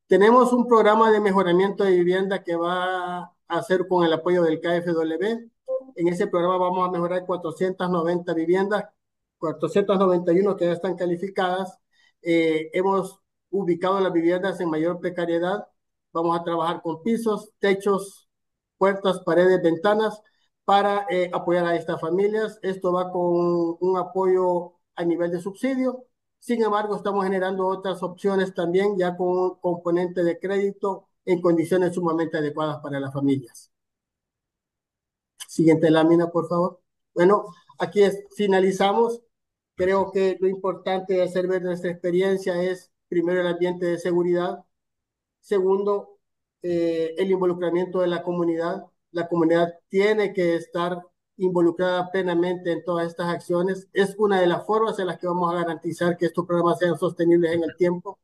Tenemos un programa de mejoramiento de vivienda que va a hacer con el apoyo del KfW. En ese programa vamos a mejorar 490 viviendas, 491 que ya están calificadas. Hemos ubicado las viviendas en mayor precariedad. Vamos a trabajar con pisos, techos, puertas, paredes, ventanas para apoyar a estas familias. Esto va con un apoyo a nivel de subsidio. Sin embargo, estamos generando otras opciones también, ya con un componente de crédito en condiciones sumamente adecuadas para las familias. Siguiente lámina, por favor. Bueno, aquí finalizamos. Creo que lo importante de hacer ver nuestra experiencia es, primero, el ambiente de seguridad. Segundo, el involucramiento de la comunidad. La comunidad tiene que estar involucrada plenamente en todas estas acciones. Es una de las formas en las que vamos a garantizar que estos programas sean sostenibles en el tiempo.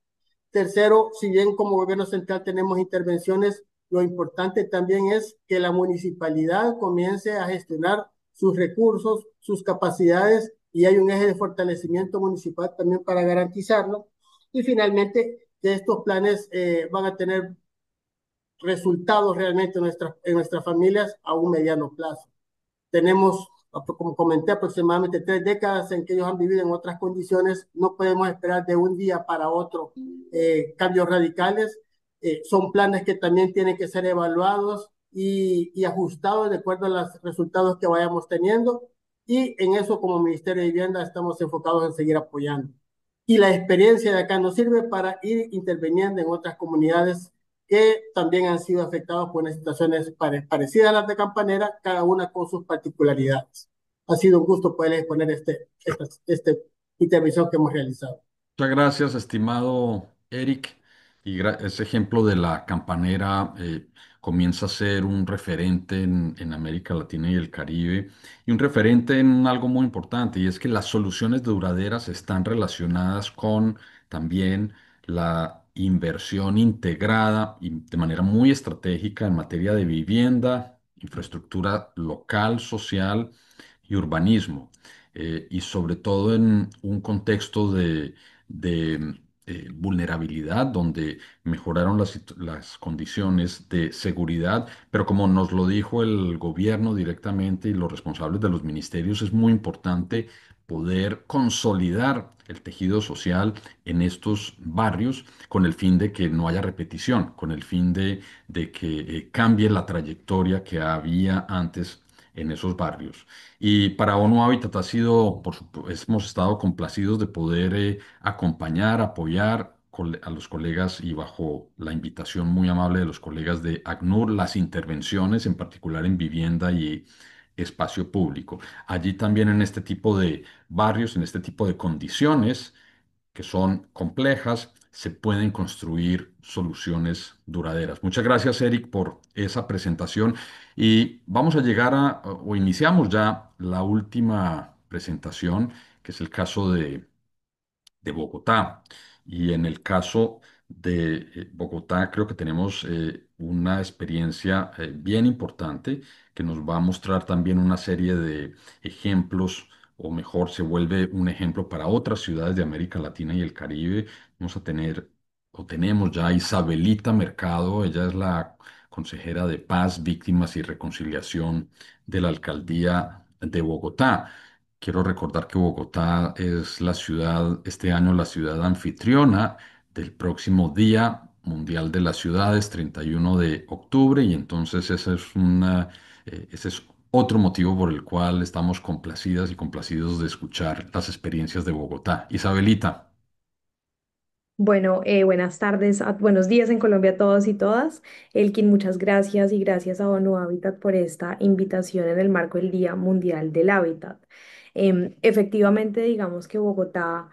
Tercero, si bien como gobierno central tenemos intervenciones, lo importante también es que la municipalidad comience a gestionar sus recursos, sus capacidades, y hay un eje de fortalecimiento municipal también para garantizarlo. Y finalmente, que estos planes van a tener resultados realmente en nuestras familias a un mediano plazo. Tenemos, como comenté, aproximadamente 3 décadas en que ellos han vivido en otras condiciones. No podemos esperar de un día para otro cambios radicales. Son planes que también tienen que ser evaluados y ajustados de acuerdo a los resultados que vayamos teniendo. Y en eso, como Ministerio de Vivienda, estamos enfocados en seguir apoyando. Y la experiencia de acá nos sirve para ir interviniendo en otras comunidades que también han sido afectados por unas situaciones parecidas a las de Campanera, cada una con sus particularidades. Ha sido un gusto poder exponer esta intervención que hemos realizado. Muchas gracias, estimado Eric. Y ese ejemplo de la campanera comienza a ser un referente en América Latina y el Caribe, y un referente en algo muy importante, y es que las soluciones duraderas están relacionadas con también la inversión integrada y de manera muy estratégica en materia de vivienda, infraestructura local, social y urbanismo, y sobre todo en un contexto de vulnerabilidad, donde mejoraron las condiciones de seguridad, pero como nos lo dijo el gobierno directamente y los responsables de los ministerios, es muy importante poder consolidar el tejido social en estos barrios con el fin de que no haya repetición, con el fin de que cambie la trayectoria que había antes en esos barrios. Y para ONU Habitat ha sido, hemos estado complacidos de poder acompañar, apoyar a los colegas, y bajo la invitación muy amable de los colegas de ACNUR, las intervenciones, en particular en vivienda y espacio público. Allí también, en este tipo de barrios, en este tipo de condiciones que son complejas, se pueden construir soluciones duraderas. Muchas gracias, Eric, por esa presentación. Y vamos a llegar o iniciamos ya la última presentación, que es el caso de Bogotá. Y en el caso de Bogotá, creo que tenemos una experiencia bien importante, que nos va a mostrar también una serie de ejemplos, o mejor, se vuelve un ejemplo para otras ciudades de América Latina y el Caribe. Vamos a tener, o tenemos ya, a Isabelita Mercado. Ella es la consejera de Paz, Víctimas y Reconciliación de la Alcaldía de Bogotá. Quiero recordar que Bogotá es la ciudad, este año la ciudad anfitriona del próximo Día Mundial de las Ciudades, 31 de octubre, y entonces ese es otro motivo por el cual estamos complacidas y complacidos de escuchar las experiencias de Bogotá. Isabelita. Bueno, buenas tardes, buenos días en Colombia a todos y todas. Elkin, muchas gracias y gracias a ONU Habitat por esta invitación en el marco del Día Mundial del Hábitat. Efectivamente, digamos que Bogotá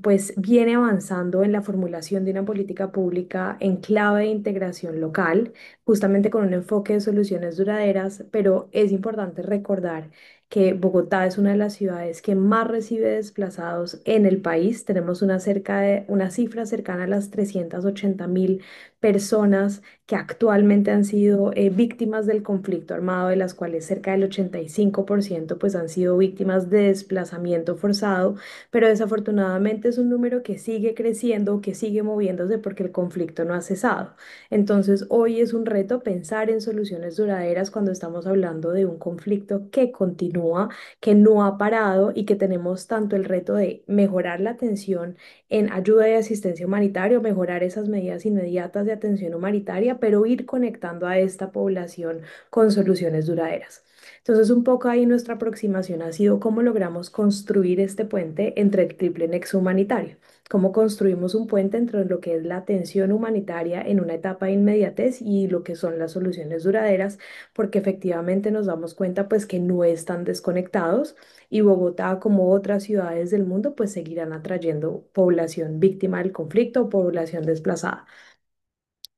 pues viene avanzando en la formulación de una política pública en clave de integración local, justamente con un enfoque de soluciones duraderas, pero es importante recordar que Bogotá es una de las ciudades que más recibe desplazados en el país. Tenemos una cifra cercana a las 380.000 personas que actualmente han sido víctimas del conflicto armado, de las cuales cerca del 85% pues han sido víctimas de desplazamiento forzado, pero desafortunadamente es un número que sigue creciendo, que sigue moviéndose porque el conflicto no ha cesado. Entonces, hoy es un reto pensar en soluciones duraderas cuando estamos hablando de un conflicto que continúa, que no ha parado y que tenemos tanto el reto de mejorar la atención en ayuda y asistencia humanitaria, mejorar esas medidas inmediatas de atención humanitaria, pero ir conectando a esta población con soluciones duraderas. Entonces, un poco ahí nuestra aproximación ha sido cómo logramos construir este puente entre el triple nexo humanitario, cómo construimos un puente entre lo que es la atención humanitaria en una etapa de inmediatez y lo que son las soluciones duraderas, porque efectivamente nos damos cuenta pues que no están desconectados y Bogotá, como otras ciudades del mundo, pues seguirán atrayendo población víctima del conflicto o población desplazada.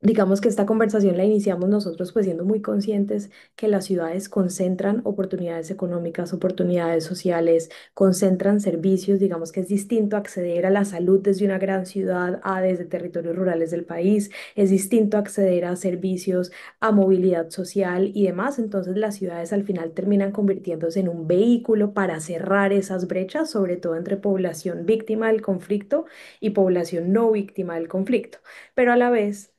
Digamos que esta conversación la iniciamos nosotros pues siendo muy conscientes que las ciudades concentran oportunidades económicas, oportunidades sociales, concentran servicios, digamos que es distinto acceder a la salud desde una gran ciudad a desde territorios rurales del país, es distinto acceder a servicios, a movilidad social y demás, entonces las ciudades al final terminan convirtiéndose en un vehículo para cerrar esas brechas, sobre todo entre población víctima del conflicto y población no víctima del conflicto, pero a la vez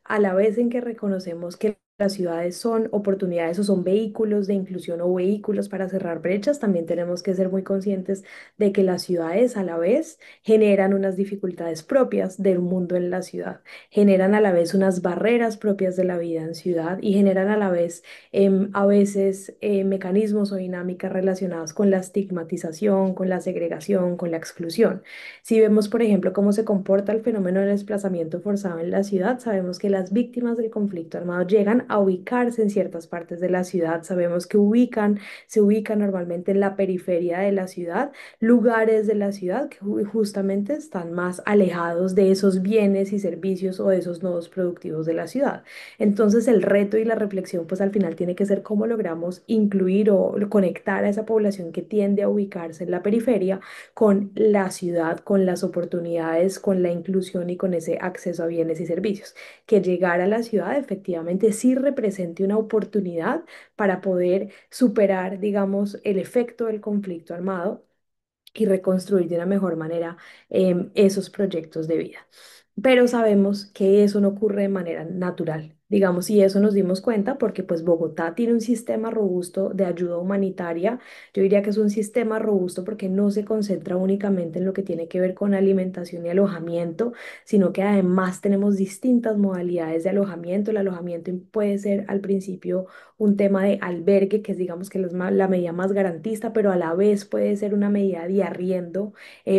en que reconocemos que las ciudades son oportunidades o son vehículos de inclusión o vehículos para cerrar brechas, también tenemos que ser muy conscientes de que las ciudades a la vez generan unas dificultades propias del mundo en la ciudad, generan a la vez unas barreras propias de la vida en ciudad y generan a veces mecanismos o dinámicas relacionadas con la estigmatización, con la segregación, con la exclusión. Si vemos, por ejemplo, cómo se comporta el fenómeno del desplazamiento forzado en la ciudad, sabemos que las víctimas del conflicto armado llegan a ubicarse en ciertas partes de la ciudad, sabemos que se ubican normalmente en la periferia de la ciudad, lugares de la ciudad que justamente están más alejados de esos bienes y servicios o de esos nodos productivos de la ciudad. Entonces, el reto y la reflexión, pues al final tiene que ser cómo logramos incluir o conectar a esa población que tiende a ubicarse en la periferia con la ciudad, con las oportunidades, con la inclusión y con ese acceso a bienes y servicios. Que llegar a la ciudad efectivamente sí represente una oportunidad para poder superar, digamos, el efecto del conflicto armado y reconstruir de una mejor manera esos proyectos de vida. Pero sabemos que eso no ocurre de manera natural. Digamos, y eso nos dimos cuenta porque pues Bogotá tiene un sistema robusto de ayuda humanitaria. Yo diría que es un sistema robusto porque no se concentra únicamente en lo que tiene que ver con alimentación y alojamiento, sino que además tenemos distintas modalidades de alojamiento. El alojamiento puede ser al principio un tema de albergue, que es digamos que la medida más garantista, pero a la vez puede ser una medida de arriendo,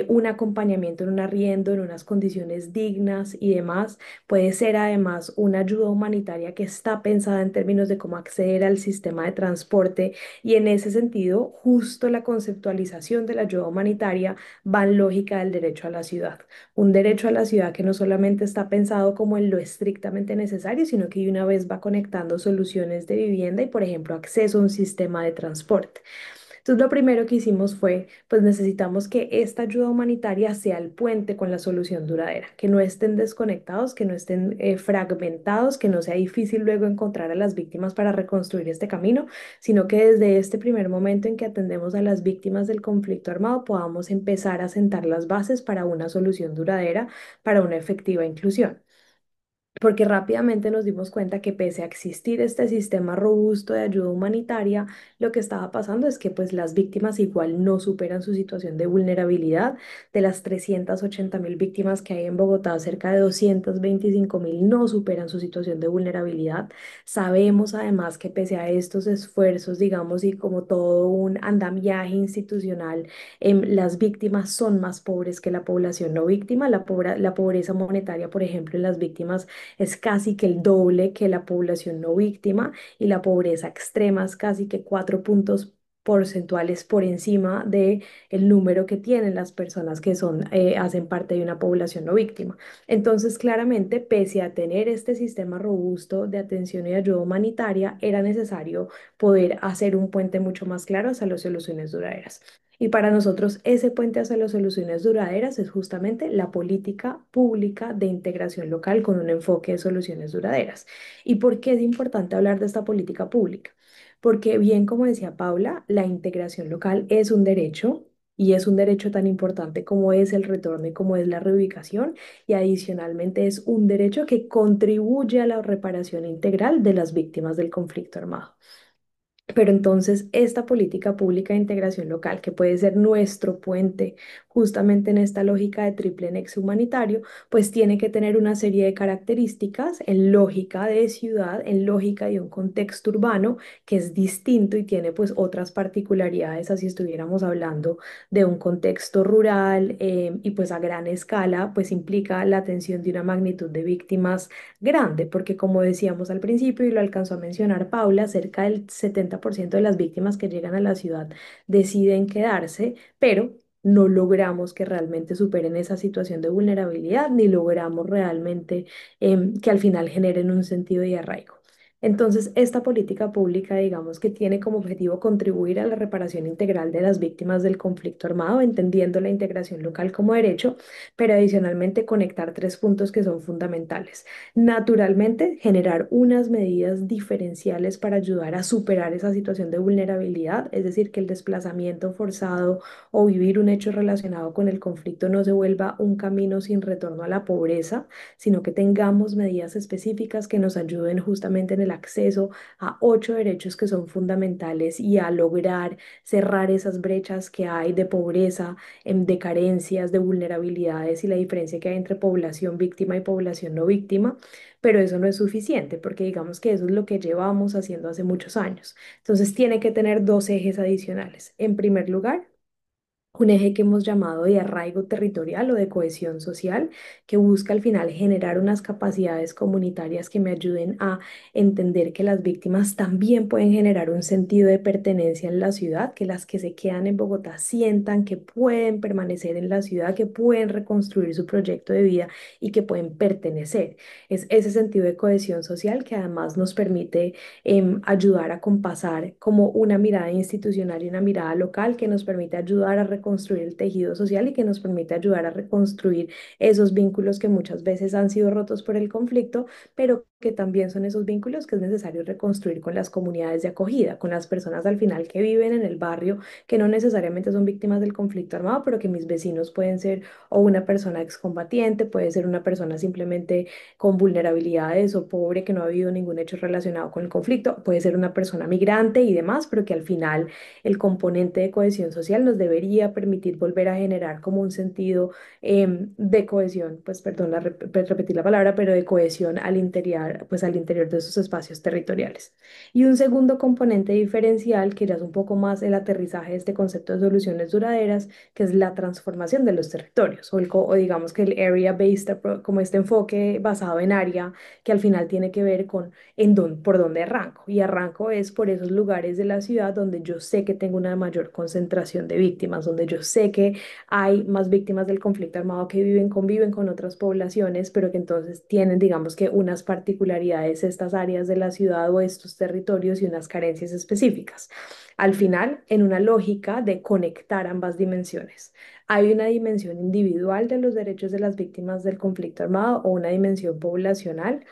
un acompañamiento en un arriendo, en unas condiciones dignas y demás. Puede ser además una ayuda humanitaria que está pensada en términos de cómo acceder al sistema de transporte y en ese sentido, justo la conceptualización de la ayuda humanitaria va en lógica del derecho a la ciudad. Un derecho a la ciudad que no solamente está pensado como en lo estrictamente necesario, sino que de una vez va conectando soluciones de vivienda y, por ejemplo, acceso a un sistema de transporte. Entonces, lo primero que hicimos fue, pues necesitamos que esta ayuda humanitaria sea el puente con la solución duradera, que no estén desconectados, que no estén fragmentados, que no sea difícil luego encontrar a las víctimas para reconstruir este camino, sino que desde este primer momento en que atendemos a las víctimas del conflicto armado podamos empezar a sentar las bases para una solución duradera, para una efectiva inclusión. Porque rápidamente nos dimos cuenta que pese a existir este sistema robusto de ayuda humanitaria, lo que estaba pasando es que pues las víctimas igual no superan su situación de vulnerabilidad. De las 380.000 víctimas que hay en Bogotá, cerca de 225.000 no superan su situación de vulnerabilidad. Sabemos además que pese a estos esfuerzos, digamos, y como todo un andamiaje institucional, las víctimas son más pobres que la población no víctima. La pobreza monetaria, por ejemplo, en las víctimas es casi que el doble que la población no víctima y la pobreza extrema es casi que 4 puntos porcentuales por encima de el número que tienen las personas que son, hacen parte de una población no víctima. Entonces, claramente, pese a tener este sistema robusto de atención y ayuda humanitaria, era necesario poder hacer un puente mucho más claro hacia las soluciones duraderas. Y para nosotros ese puente hacia las soluciones duraderas es justamente la política pública de integración local con un enfoque de soluciones duraderas. ¿Y por qué es importante hablar de esta política pública? Porque bien como decía Paula, la integración local es un derecho y es un derecho tan importante como es el retorno y como es la reubicación y adicionalmente es un derecho que contribuye a la reparación integral de las víctimas del conflicto armado. Pero entonces esta política pública de integración local, que puede ser nuestro puente justamente en esta lógica de triple nexo humanitario, pues tiene que tener una serie de características en lógica de ciudad, en lógica de un contexto urbano que es distinto y tiene pues otras particularidades así estuviéramos hablando de un contexto rural y pues a gran escala pues implica la atención de una magnitud de víctimas grande, porque como decíamos al principio y lo alcanzó a mencionar Paula, cerca del 70% de las víctimas que llegan a la ciudad deciden quedarse, pero no logramos que realmente superen esa situación de vulnerabilidad, ni logramos realmente que al final generen un sentido de arraigo. Entonces, esta política pública, digamos que tiene como objetivo contribuir a la reparación integral de las víctimas del conflicto armado, entendiendo la integración local como derecho, pero adicionalmente conectar tres puntos que son fundamentales. Naturalmente, generar unas medidas diferenciales para ayudar a superar esa situación de vulnerabilidad, es decir, que el desplazamiento forzado o vivir un hecho relacionado con el conflicto no se vuelva un camino sin retorno a la pobreza, sino que tengamos medidas específicas que nos ayuden justamente en el acceso a 8 derechos que son fundamentales y a lograr cerrar esas brechas que hay de pobreza, de carencias, de vulnerabilidades y la diferencia que hay entre población víctima y población no víctima, pero eso no es suficiente porque digamos que eso es lo que llevamos haciendo hace muchos años. Entonces tiene que tener dos ejes adicionales. En primer lugar, un eje que hemos llamado de arraigo territorial o de cohesión social, que busca al final generar unas capacidades comunitarias que me ayuden a entender que las víctimas también pueden generar un sentido de pertenencia en la ciudad, que las que se quedan en Bogotá sientan que pueden permanecer en la ciudad, que pueden reconstruir su proyecto de vida y que pueden pertenecer. Es ese sentido de cohesión social que además nos permite ayudar a compasar como una mirada institucional y una mirada local que nos permite ayudar a reconstruir el tejido social y que nos permite ayudar a reconstruir esos vínculos que muchas veces han sido rotos por el conflicto, pero que también son esos vínculos que es necesario reconstruir con las comunidades de acogida, con las personas al final que viven en el barrio, que no necesariamente son víctimas del conflicto armado, pero que mis vecinos pueden ser o una persona excombatiente, puede ser una persona simplemente con vulnerabilidades o pobre que no ha habido ningún hecho relacionado con el conflicto, puede ser una persona migrante y demás, pero que al final el componente de cohesión social nos debería permitir volver a generar como un sentido de cohesión, pues perdón, repetir la palabra, pero de cohesión al interior, pues al interior de esos espacios territoriales. Y un segundo componente diferencial, que ya es un poco más el aterrizaje de este concepto de soluciones duraderas, que es la transformación de los territorios, o digamos que el area-based, como este enfoque basado en área, que al final tiene que ver con por dónde arranco. Y arranco es por esos lugares de la ciudad donde yo sé que tengo una mayor concentración de víctimas, donde yo sé que hay más víctimas del conflicto armado que conviven con otras poblaciones, pero que entonces tienen, digamos que unas particularidades estas áreas de la ciudad o estos territorios y unas carencias específicas. Al final, en una lógica de conectar ambas dimensiones. Hay una dimensión individual de los derechos de las víctimas del conflicto armado o una dimensión poblacional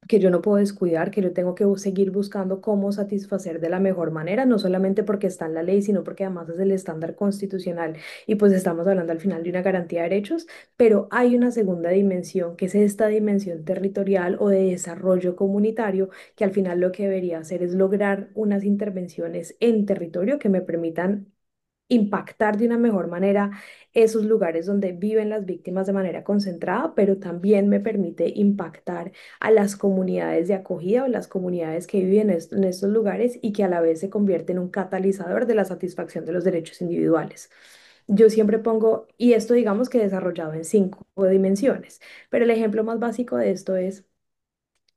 que yo no puedo descuidar, que yo tengo que seguir buscando cómo satisfacer de la mejor manera, no solamente porque está en la ley, sino porque además es el estándar constitucional y pues estamos hablando al final de una garantía de derechos, pero hay una segunda dimensión, que es esta dimensión territorial o de desarrollo comunitario, que al final lo que debería hacer es lograr unas intervenciones en territorio que me permitan impactar de una mejor manera esos lugares donde viven las víctimas de manera concentrada, pero también me permite impactar a las comunidades de acogida o las comunidades que viven en estos lugares y que a la vez se convierte en un catalizador de la satisfacción de los derechos individuales. Yo siempre pongo, y esto digamos que desarrollado en 5 dimensiones, pero el ejemplo más básico de esto es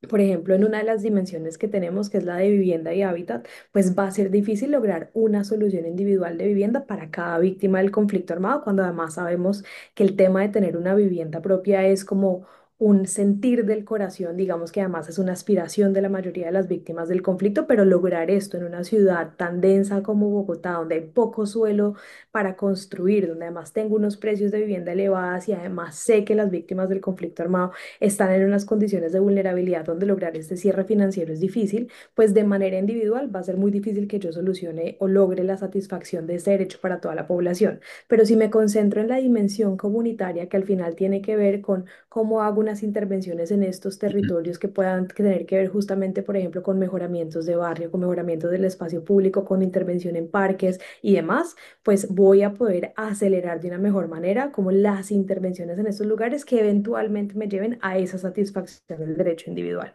Por ejemplo, en una de las dimensiones que tenemos, que es la de vivienda y hábitat, pues va a ser difícil lograr una solución individual de vivienda para cada víctima del conflicto armado, cuando además sabemos que el tema de tener una vivienda propia es como un sentir del corazón, digamos que además es una aspiración de la mayoría de las víctimas del conflicto, pero lograr esto en una ciudad tan densa como Bogotá, donde hay poco suelo para construir, donde además tengo unos precios de vivienda elevadas y además sé que las víctimas del conflicto armado están en unas condiciones de vulnerabilidad donde lograr este cierre financiero es difícil, pues de manera individual va a ser muy difícil que yo solucione o logre la satisfacción de ese derecho para toda la población. Pero si me concentro en la dimensión comunitaria, que al final tiene que ver con cómo hago unas intervenciones en estos territorios que puedan tener que ver justamente, por ejemplo, con mejoramientos de barrio, con mejoramientos del espacio público, con intervención en parques y demás, pues voy a poder acelerar de una mejor manera como las intervenciones en estos lugares que eventualmente me lleven a esa satisfacción del derecho individual.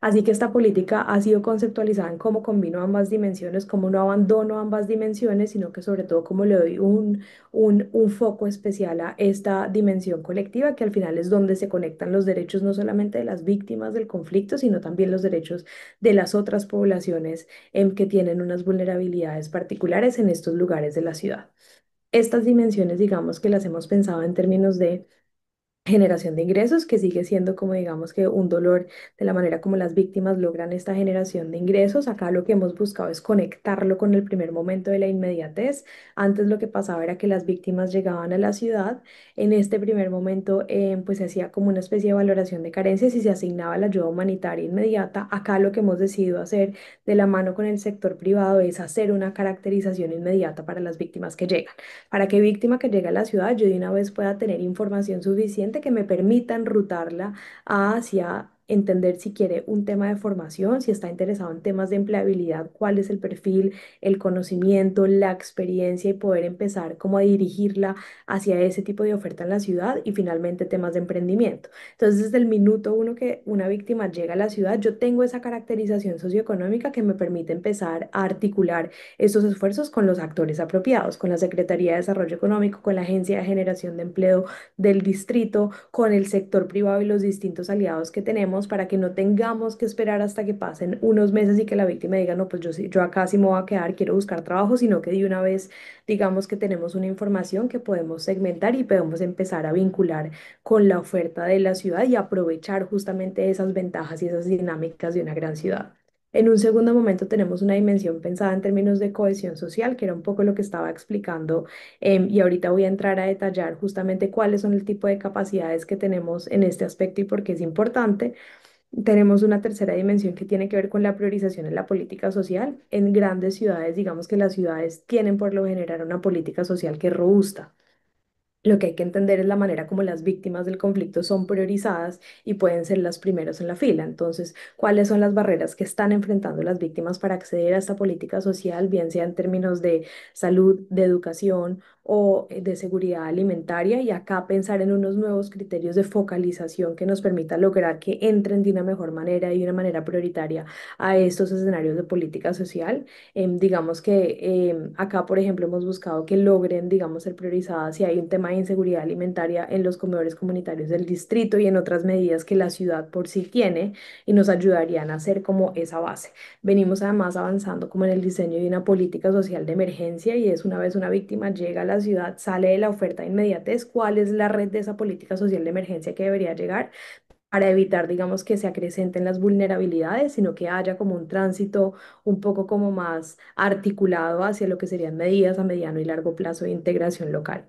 Así que esta política ha sido conceptualizada en cómo combino ambas dimensiones, cómo no abandono ambas dimensiones, sino que sobre todo cómo le doy un foco especial a esta dimensión colectiva, que al final es donde se conectan los derechos no solamente de las víctimas del conflicto, sino también los derechos de las otras poblaciones que tienen unas vulnerabilidades particulares en estos lugares de la ciudad. Estas dimensiones, digamos que las hemos pensado en términos de generación de ingresos, que sigue siendo como digamos que un dolor de la manera como las víctimas logran esta generación de ingresos. Acá lo que hemos buscado es conectarlo con el primer momento de la inmediatez. Antes lo que pasaba era que las víctimas llegaban a la ciudad. En este primer momento pues se hacía como una especie de valoración de carencias y se asignaba la ayuda humanitaria inmediata. Acá lo que hemos decidido hacer de la mano con el sector privado es hacer una caracterización inmediata para las víctimas que llegan, para que víctima que llegue a la ciudad yo de una vez pueda tener información suficiente que me permita enrutarla hacia entender si quiere un tema de formación, si está interesado en temas de empleabilidad, cuál es el perfil, el conocimiento, la experiencia y poder empezar como a dirigirla hacia ese tipo de oferta en la ciudad y finalmente temas de emprendimiento. Entonces, desde el minuto uno que una víctima llega a la ciudad, yo tengo esa caracterización socioeconómica que me permite empezar a articular estos esfuerzos con los actores apropiados, con la Secretaría de Desarrollo Económico, con la Agencia de Generación de Empleo del distrito, con el sector privado y los distintos aliados que tenemos para que no tengamos que esperar hasta que pasen unos meses y que la víctima diga, no, pues yo, yo acá sí me voy a quedar, quiero buscar trabajo, sino que de una vez digamos que tenemos una información que podemos segmentar y podemos empezar a vincular con la oferta de la ciudad y aprovechar justamente esas ventajas y esas dinámicas de una gran ciudad. En un segundo momento tenemos una dimensión pensada en términos de cohesión social, que era un poco lo que estaba explicando, y ahorita voy a entrar a detallar justamente cuáles son el tipo de capacidades que tenemos en este aspecto y por qué es importante. Tenemos una tercera dimensión que tiene que ver con la priorización en la política social. En grandes ciudades, digamos que las ciudades tienen por lo general una política social que es robusta. Lo que hay que entender es la manera como las víctimas del conflicto son priorizadas y pueden ser las primeras en la fila. Entonces, ¿cuáles son las barreras que están enfrentando las víctimas para acceder a esta política social, bien sea en términos de salud, de educación o de seguridad alimentaria? Y acá pensar en unos nuevos criterios de focalización que nos permita lograr que entren de una mejor manera y de una manera prioritaria a estos escenarios de política social. Digamos que acá, por ejemplo, hemos buscado que logren, digamos, ser priorizadas si hay un tema de inseguridad alimentaria en los comedores comunitarios del distrito y en otras medidas que la ciudad por sí tiene y nos ayudarían a hacer como esa base. Venimos además avanzando como en el diseño de una política social de emergencia y es una vez una víctima llega a la ciudad, sale de la oferta de inmediatez, ¿cuál es la red de esa política social de emergencia que debería llegar para evitar, digamos, que se acrecenten las vulnerabilidades, sino que haya como un tránsito un poco como más articulado hacia lo que serían medidas a mediano y largo plazo de integración local?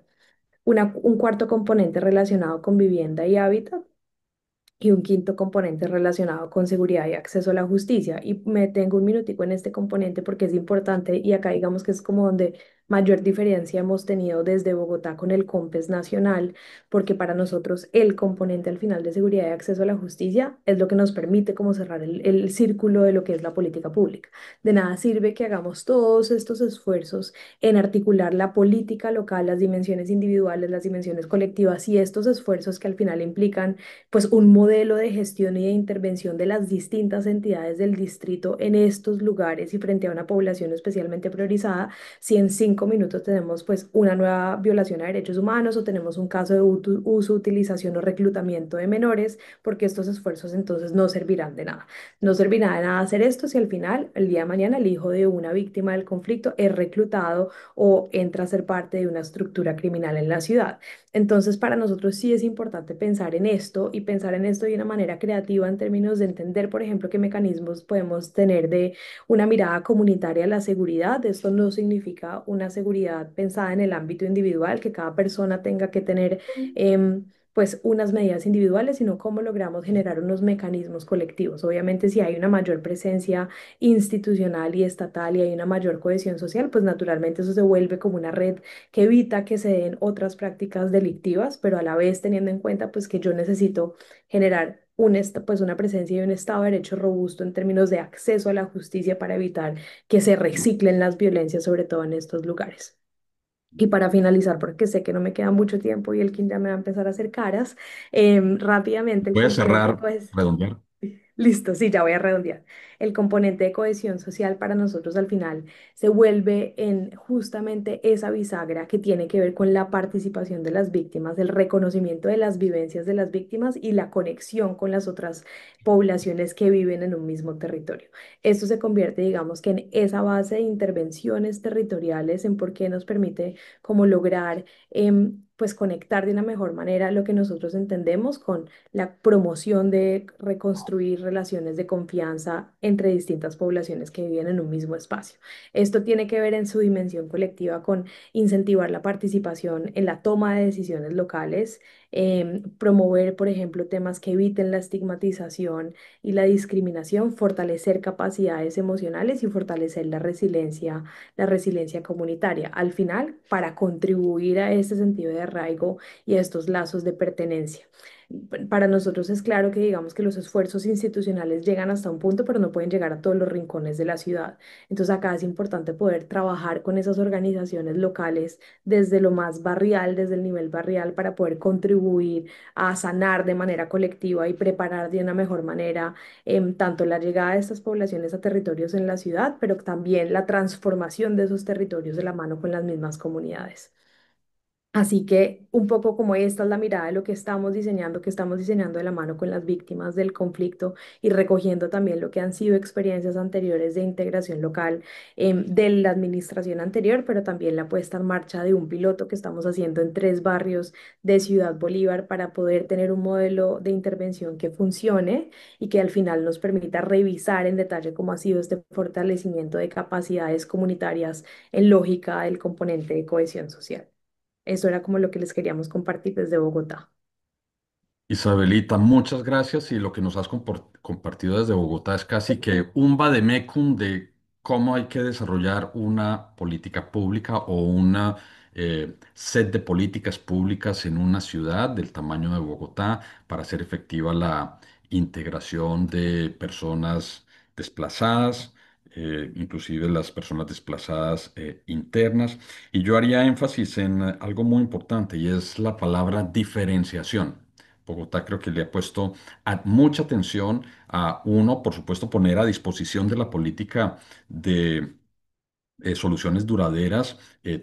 Un cuarto componente relacionado con vivienda y hábitat y un quinto componente relacionado con seguridad y acceso a la justicia. Y me tengo un minutico en este componente porque es importante y acá digamos que es como donde mayor diferencia hemos tenido desde Bogotá con el COMPES nacional, porque para nosotros el componente al final de seguridad y acceso a la justicia es lo que nos permite como cerrar el círculo de lo que es la política pública. De nada sirve que hagamos todos estos esfuerzos en articular la política local, las dimensiones individuales, las dimensiones colectivas y estos esfuerzos que al final implican pues un modelo de gestión y de intervención de las distintas entidades del distrito en estos lugares y frente a una población especialmente priorizada, si en 5 minutos tenemos pues una nueva violación a derechos humanos o tenemos un caso de uso, utilización o reclutamiento de menores, porque estos esfuerzos entonces no servirán de nada. No servirá de nada hacer esto si al final, el día de mañana, el hijo de una víctima del conflicto es reclutado o entra a ser parte de una estructura criminal en la ciudad. Entonces, para nosotros sí es importante pensar en esto y pensar en esto de una manera creativa en términos de entender, por ejemplo, qué mecanismos podemos tener de una mirada comunitaria a la seguridad. Esto no significa una seguridad pensada en el ámbito individual, que cada persona tenga que tener pues unas medidas individuales, sino cómo logramos generar unos mecanismos colectivos. Obviamente, si hay una mayor presencia institucional y estatal y hay una mayor cohesión social, pues naturalmente eso se vuelve como una red que evita que se den otras prácticas delictivas, pero a la vez teniendo en cuenta pues que yo necesito generar pues una presencia y un Estado de Derecho robusto en términos de acceso a la justicia para evitar que se reciclen las violencias, sobre todo en estos lugares. Y para finalizar, porque sé que no me queda mucho tiempo y el King ya me va a empezar a hacer caras, rápidamente el Puedes componente cerrar, redondear. Listo, sí, ya voy a redondear. El componente de cohesión social para nosotros al final se vuelve en justamente esa bisagra que tiene que ver con la participación de las víctimas, el reconocimiento de las vivencias de las víctimas y la conexión con las otras poblaciones que viven en un mismo territorio. Esto se convierte, digamos, que en esa base de intervenciones territoriales, en por qué nos permite como lograr, pues conectar de una mejor manera lo que nosotros entendemos con la promoción de reconstruir relaciones de confianza entre distintas poblaciones que viven en un mismo espacio. Esto tiene que ver en su dimensión colectiva con incentivar la participación en la toma de decisiones locales, promover, por ejemplo, temas que eviten la estigmatización y la discriminación, fortalecer capacidades emocionales y fortalecer la resiliencia comunitaria. Al final, para contribuir a este sentido de arraigo y a estos lazos de pertenencia. Para nosotros es claro que digamos que los esfuerzos institucionales llegan hasta un punto, pero no pueden llegar a todos los rincones de la ciudad. Entonces acá es importante poder trabajar con esas organizaciones locales desde lo más barrial, desde el nivel barrial, para poder contribuir a sanar de manera colectiva y preparar de una mejor manera tanto la llegada de estas poblaciones a territorios en la ciudad, pero también la transformación de esos territorios de la mano con las mismas comunidades. Así que un poco como esta es la mirada de lo que estamos diseñando de la mano con las víctimas del conflicto y recogiendo también lo que han sido experiencias anteriores de integración local de la administración anterior, pero también la puesta en marcha de un piloto que estamos haciendo en 3 barrios de Ciudad Bolívar para poder tener un modelo de intervención que funcione y que al final nos permita revisar en detalle cómo ha sido este fortalecimiento de capacidades comunitarias en lógica del componente de cohesión social. Eso era como lo que les queríamos compartir desde Bogotá. Isabelita, muchas gracias y lo que nos has compartido desde Bogotá es casi que un vademecum de cómo hay que desarrollar una política pública o una set de políticas públicas en una ciudad del tamaño de Bogotá para hacer efectiva la integración de personas desplazadas, inclusive las personas desplazadas internas. Y yo haría énfasis en algo muy importante y es la palabra diferenciación. Bogotá creo que le ha puesto mucha atención a uno, por supuesto, poner a disposición de la política de soluciones duraderas,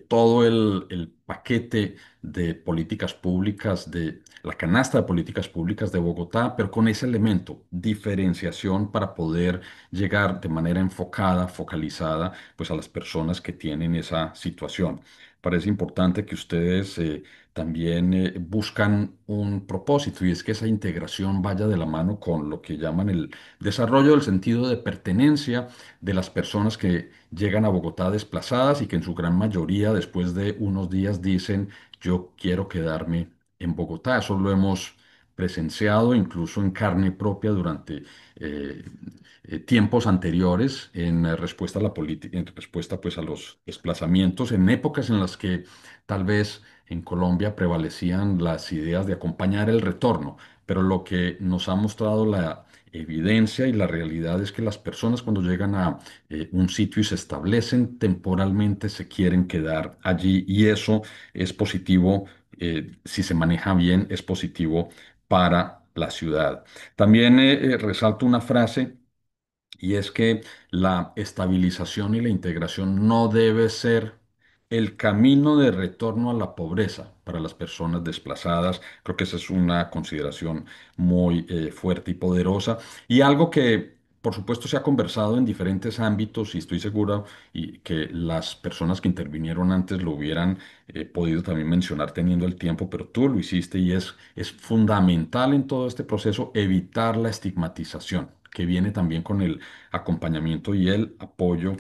todo el paquete de políticas públicas, de la canasta de políticas públicas de Bogotá, pero con ese elemento, diferenciación para poder llegar de manera enfocada, focalizada, pues a las personas que tienen esa situación. Parece importante que ustedes también buscan un propósito y es que esa integración vaya de la mano con lo que llaman el desarrollo del sentido de pertenencia de las personas que llegan a Bogotá desplazadas y que en su gran mayoría después de unos días dicen yo quiero quedarme en Bogotá. Eso lo hemos presenciado incluso en carne propia durante eh, tiempos anteriores en respuesta a la política, en respuesta pues a los desplazamientos, en épocas en las que tal vez en Colombia prevalecían las ideas de acompañar el retorno, pero lo que nos ha mostrado la evidencia y la realidad es que las personas cuando llegan a un sitio y se establecen temporalmente se quieren quedar allí y eso es positivo, si se maneja bien, es positivo para la ciudad. También resalto una frase y es que la estabilización y la integración no debe ser el camino de retorno a la pobreza para las personas desplazadas. Creo que esa es una consideración muy fuerte y poderosa y algo que, por supuesto, se ha conversado en diferentes ámbitos y estoy seguro y que las personas que intervinieron antes lo hubieran podido también mencionar teniendo el tiempo, pero tú lo hiciste y es fundamental en todo este proceso evitar la estigmatización, que viene también con el acompañamiento y el apoyo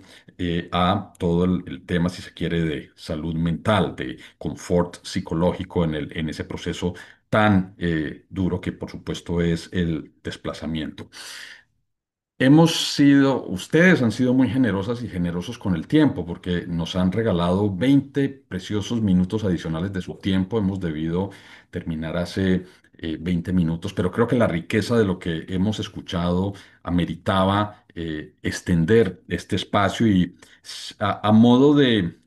a todo el tema, si se quiere, de salud mental, de confort psicológico en ese proceso tan duro que por supuesto es el desplazamiento. Ustedes han sido muy generosas y generosos con el tiempo porque nos han regalado 20 preciosos minutos adicionales de su tiempo. Hemos debido terminar hace 20 minutos, pero creo que la riqueza de lo que hemos escuchado ameritaba extender este espacio y a modo de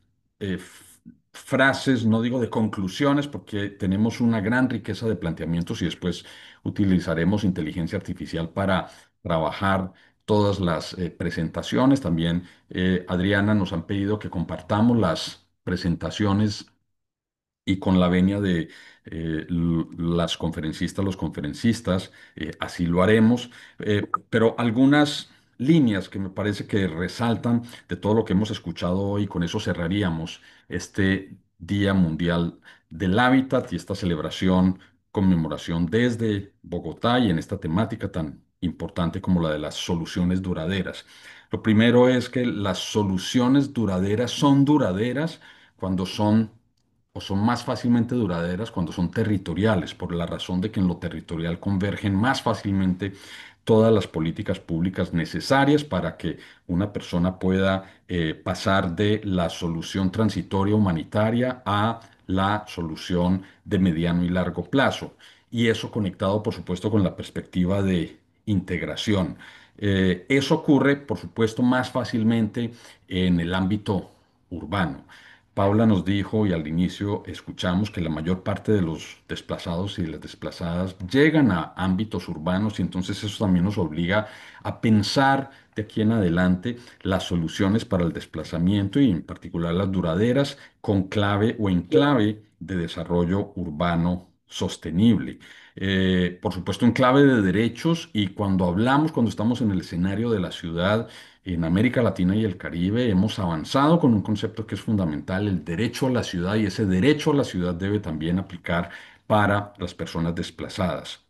frases, no digo de conclusiones, porque tenemos una gran riqueza de planteamientos y después utilizaremos inteligencia artificial para trabajar todas las presentaciones. También, Adriana, nos han pedido que compartamos las presentaciones y con la venia de las conferencistas, los conferencistas, así lo haremos. Pero algunas líneas que me parece que resaltan de todo lo que hemos escuchado hoy, con eso cerraríamos este Día Mundial del Hábitat y esta celebración, conmemoración desde Bogotá y en esta temática tan importante como la de las soluciones duraderas. Lo primero es que las soluciones duraderas cuando son o son más fácilmente duraderas cuando son territoriales, por la razón de que en lo territorial convergen más fácilmente todas las políticas públicas necesarias para que una persona pueda pasar de la solución transitoria humanitaria a la solución de mediano y largo plazo. Y eso conectado, por supuesto, con la perspectiva de integración. Eso ocurre, por supuesto, más fácilmente en el ámbito urbano. Paula nos dijo y al inicio escuchamos que la mayor parte de los desplazados y las desplazadas llegan a ámbitos urbanos y entonces eso también nos obliga a pensar de aquí en adelante las soluciones para el desplazamiento y en particular las duraderas con clave o en clave de desarrollo urbano sostenible. Por supuesto en clave de derechos y cuando estamos en el escenario de la ciudad, en América Latina y el Caribe hemos avanzado con un concepto que es fundamental, el derecho a la ciudad, y ese derecho a la ciudad debe también aplicar para las personas desplazadas.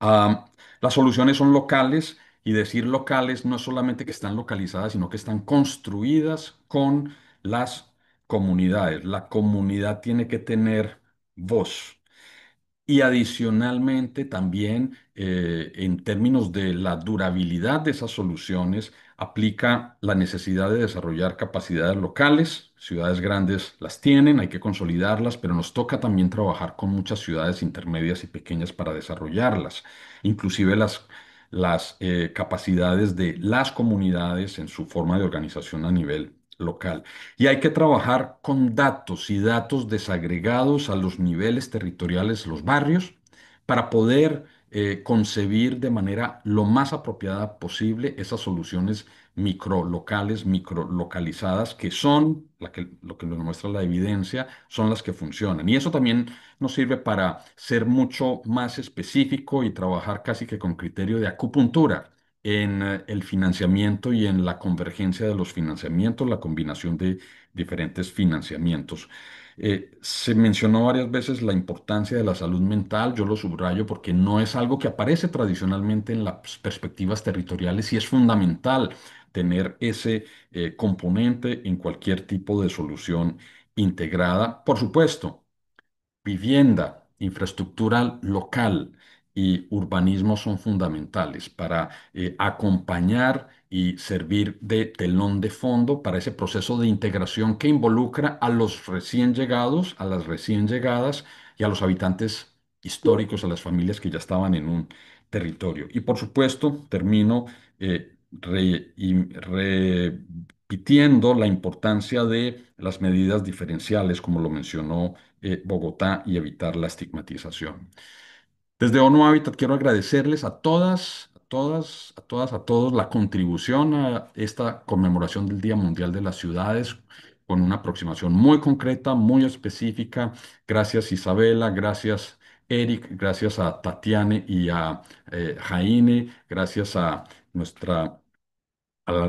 Ah, las soluciones son locales y decir locales no es solamente que están localizadas, sino que están construidas con las comunidades. La comunidad tiene que tener voz. Y adicionalmente también en términos de la durabilidad de esas soluciones, aplica la necesidad de desarrollar capacidades locales. Ciudades grandes las tienen, hay que consolidarlas, pero nos toca también trabajar con muchas ciudades intermedias y pequeñas para desarrollarlas. Inclusive las capacidades de las comunidades en su forma de organización a nivel local. Y hay que trabajar con datos y datos desagregados a los niveles territoriales, los barrios, para poder concebir de manera lo más apropiada posible esas soluciones microlocales, microlocalizadas, que son lo que nos muestra la evidencia, son las que funcionan. Y eso también nos sirve para ser mucho más específico y trabajar casi que con criterio de acupuntura en el financiamiento y en la convergencia de los financiamientos, la combinación de diferentes financiamientos. Se mencionó varias veces la importancia de la salud mental, yo lo subrayo porque no es algo que aparece tradicionalmente en las perspectivas territoriales y es fundamental tener ese componente en cualquier tipo de solución integrada. Por supuesto, vivienda, infraestructura local y urbanismo son fundamentales para acompañar y servir de telón de fondo para ese proceso de integración que involucra a los recién llegados, a las recién llegadas y a los habitantes históricos, a las familias que ya estaban en un territorio. Y por supuesto, termino repitiendo la importancia de las medidas diferenciales, como lo mencionó Bogotá, y evitar la estigmatización. Desde ONU Habitat quiero agradecerles a todas, a todas, a todos la contribución a esta conmemoración del Día Mundial de las Ciudades. con una aproximación muy concreta, muy específica. Gracias Isabela, gracias Eric, gracias a Tatiane y a Jaime, gracias a nuestra a la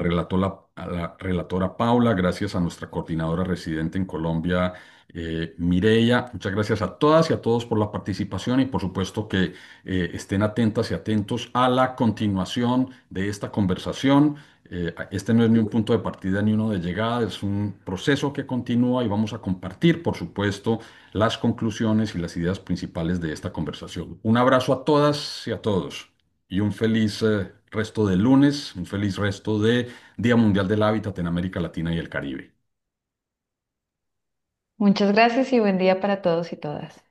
relatora Paula, gracias a nuestra coordinadora residente en Colombia, Mireia. Muchas gracias a todas y a todos por la participación y por supuesto que estén atentas y atentos a la continuación de esta conversación. Este no es ni un punto de partida ni uno de llegada, es un proceso que continúa y vamos a compartir, por supuesto, las conclusiones y las ideas principales de esta conversación. Un abrazo a todas y a todos y un feliz resto de lunes, un feliz resto de Día Mundial del Hábitat en América Latina y el Caribe. Muchas gracias y buen día para todos y todas.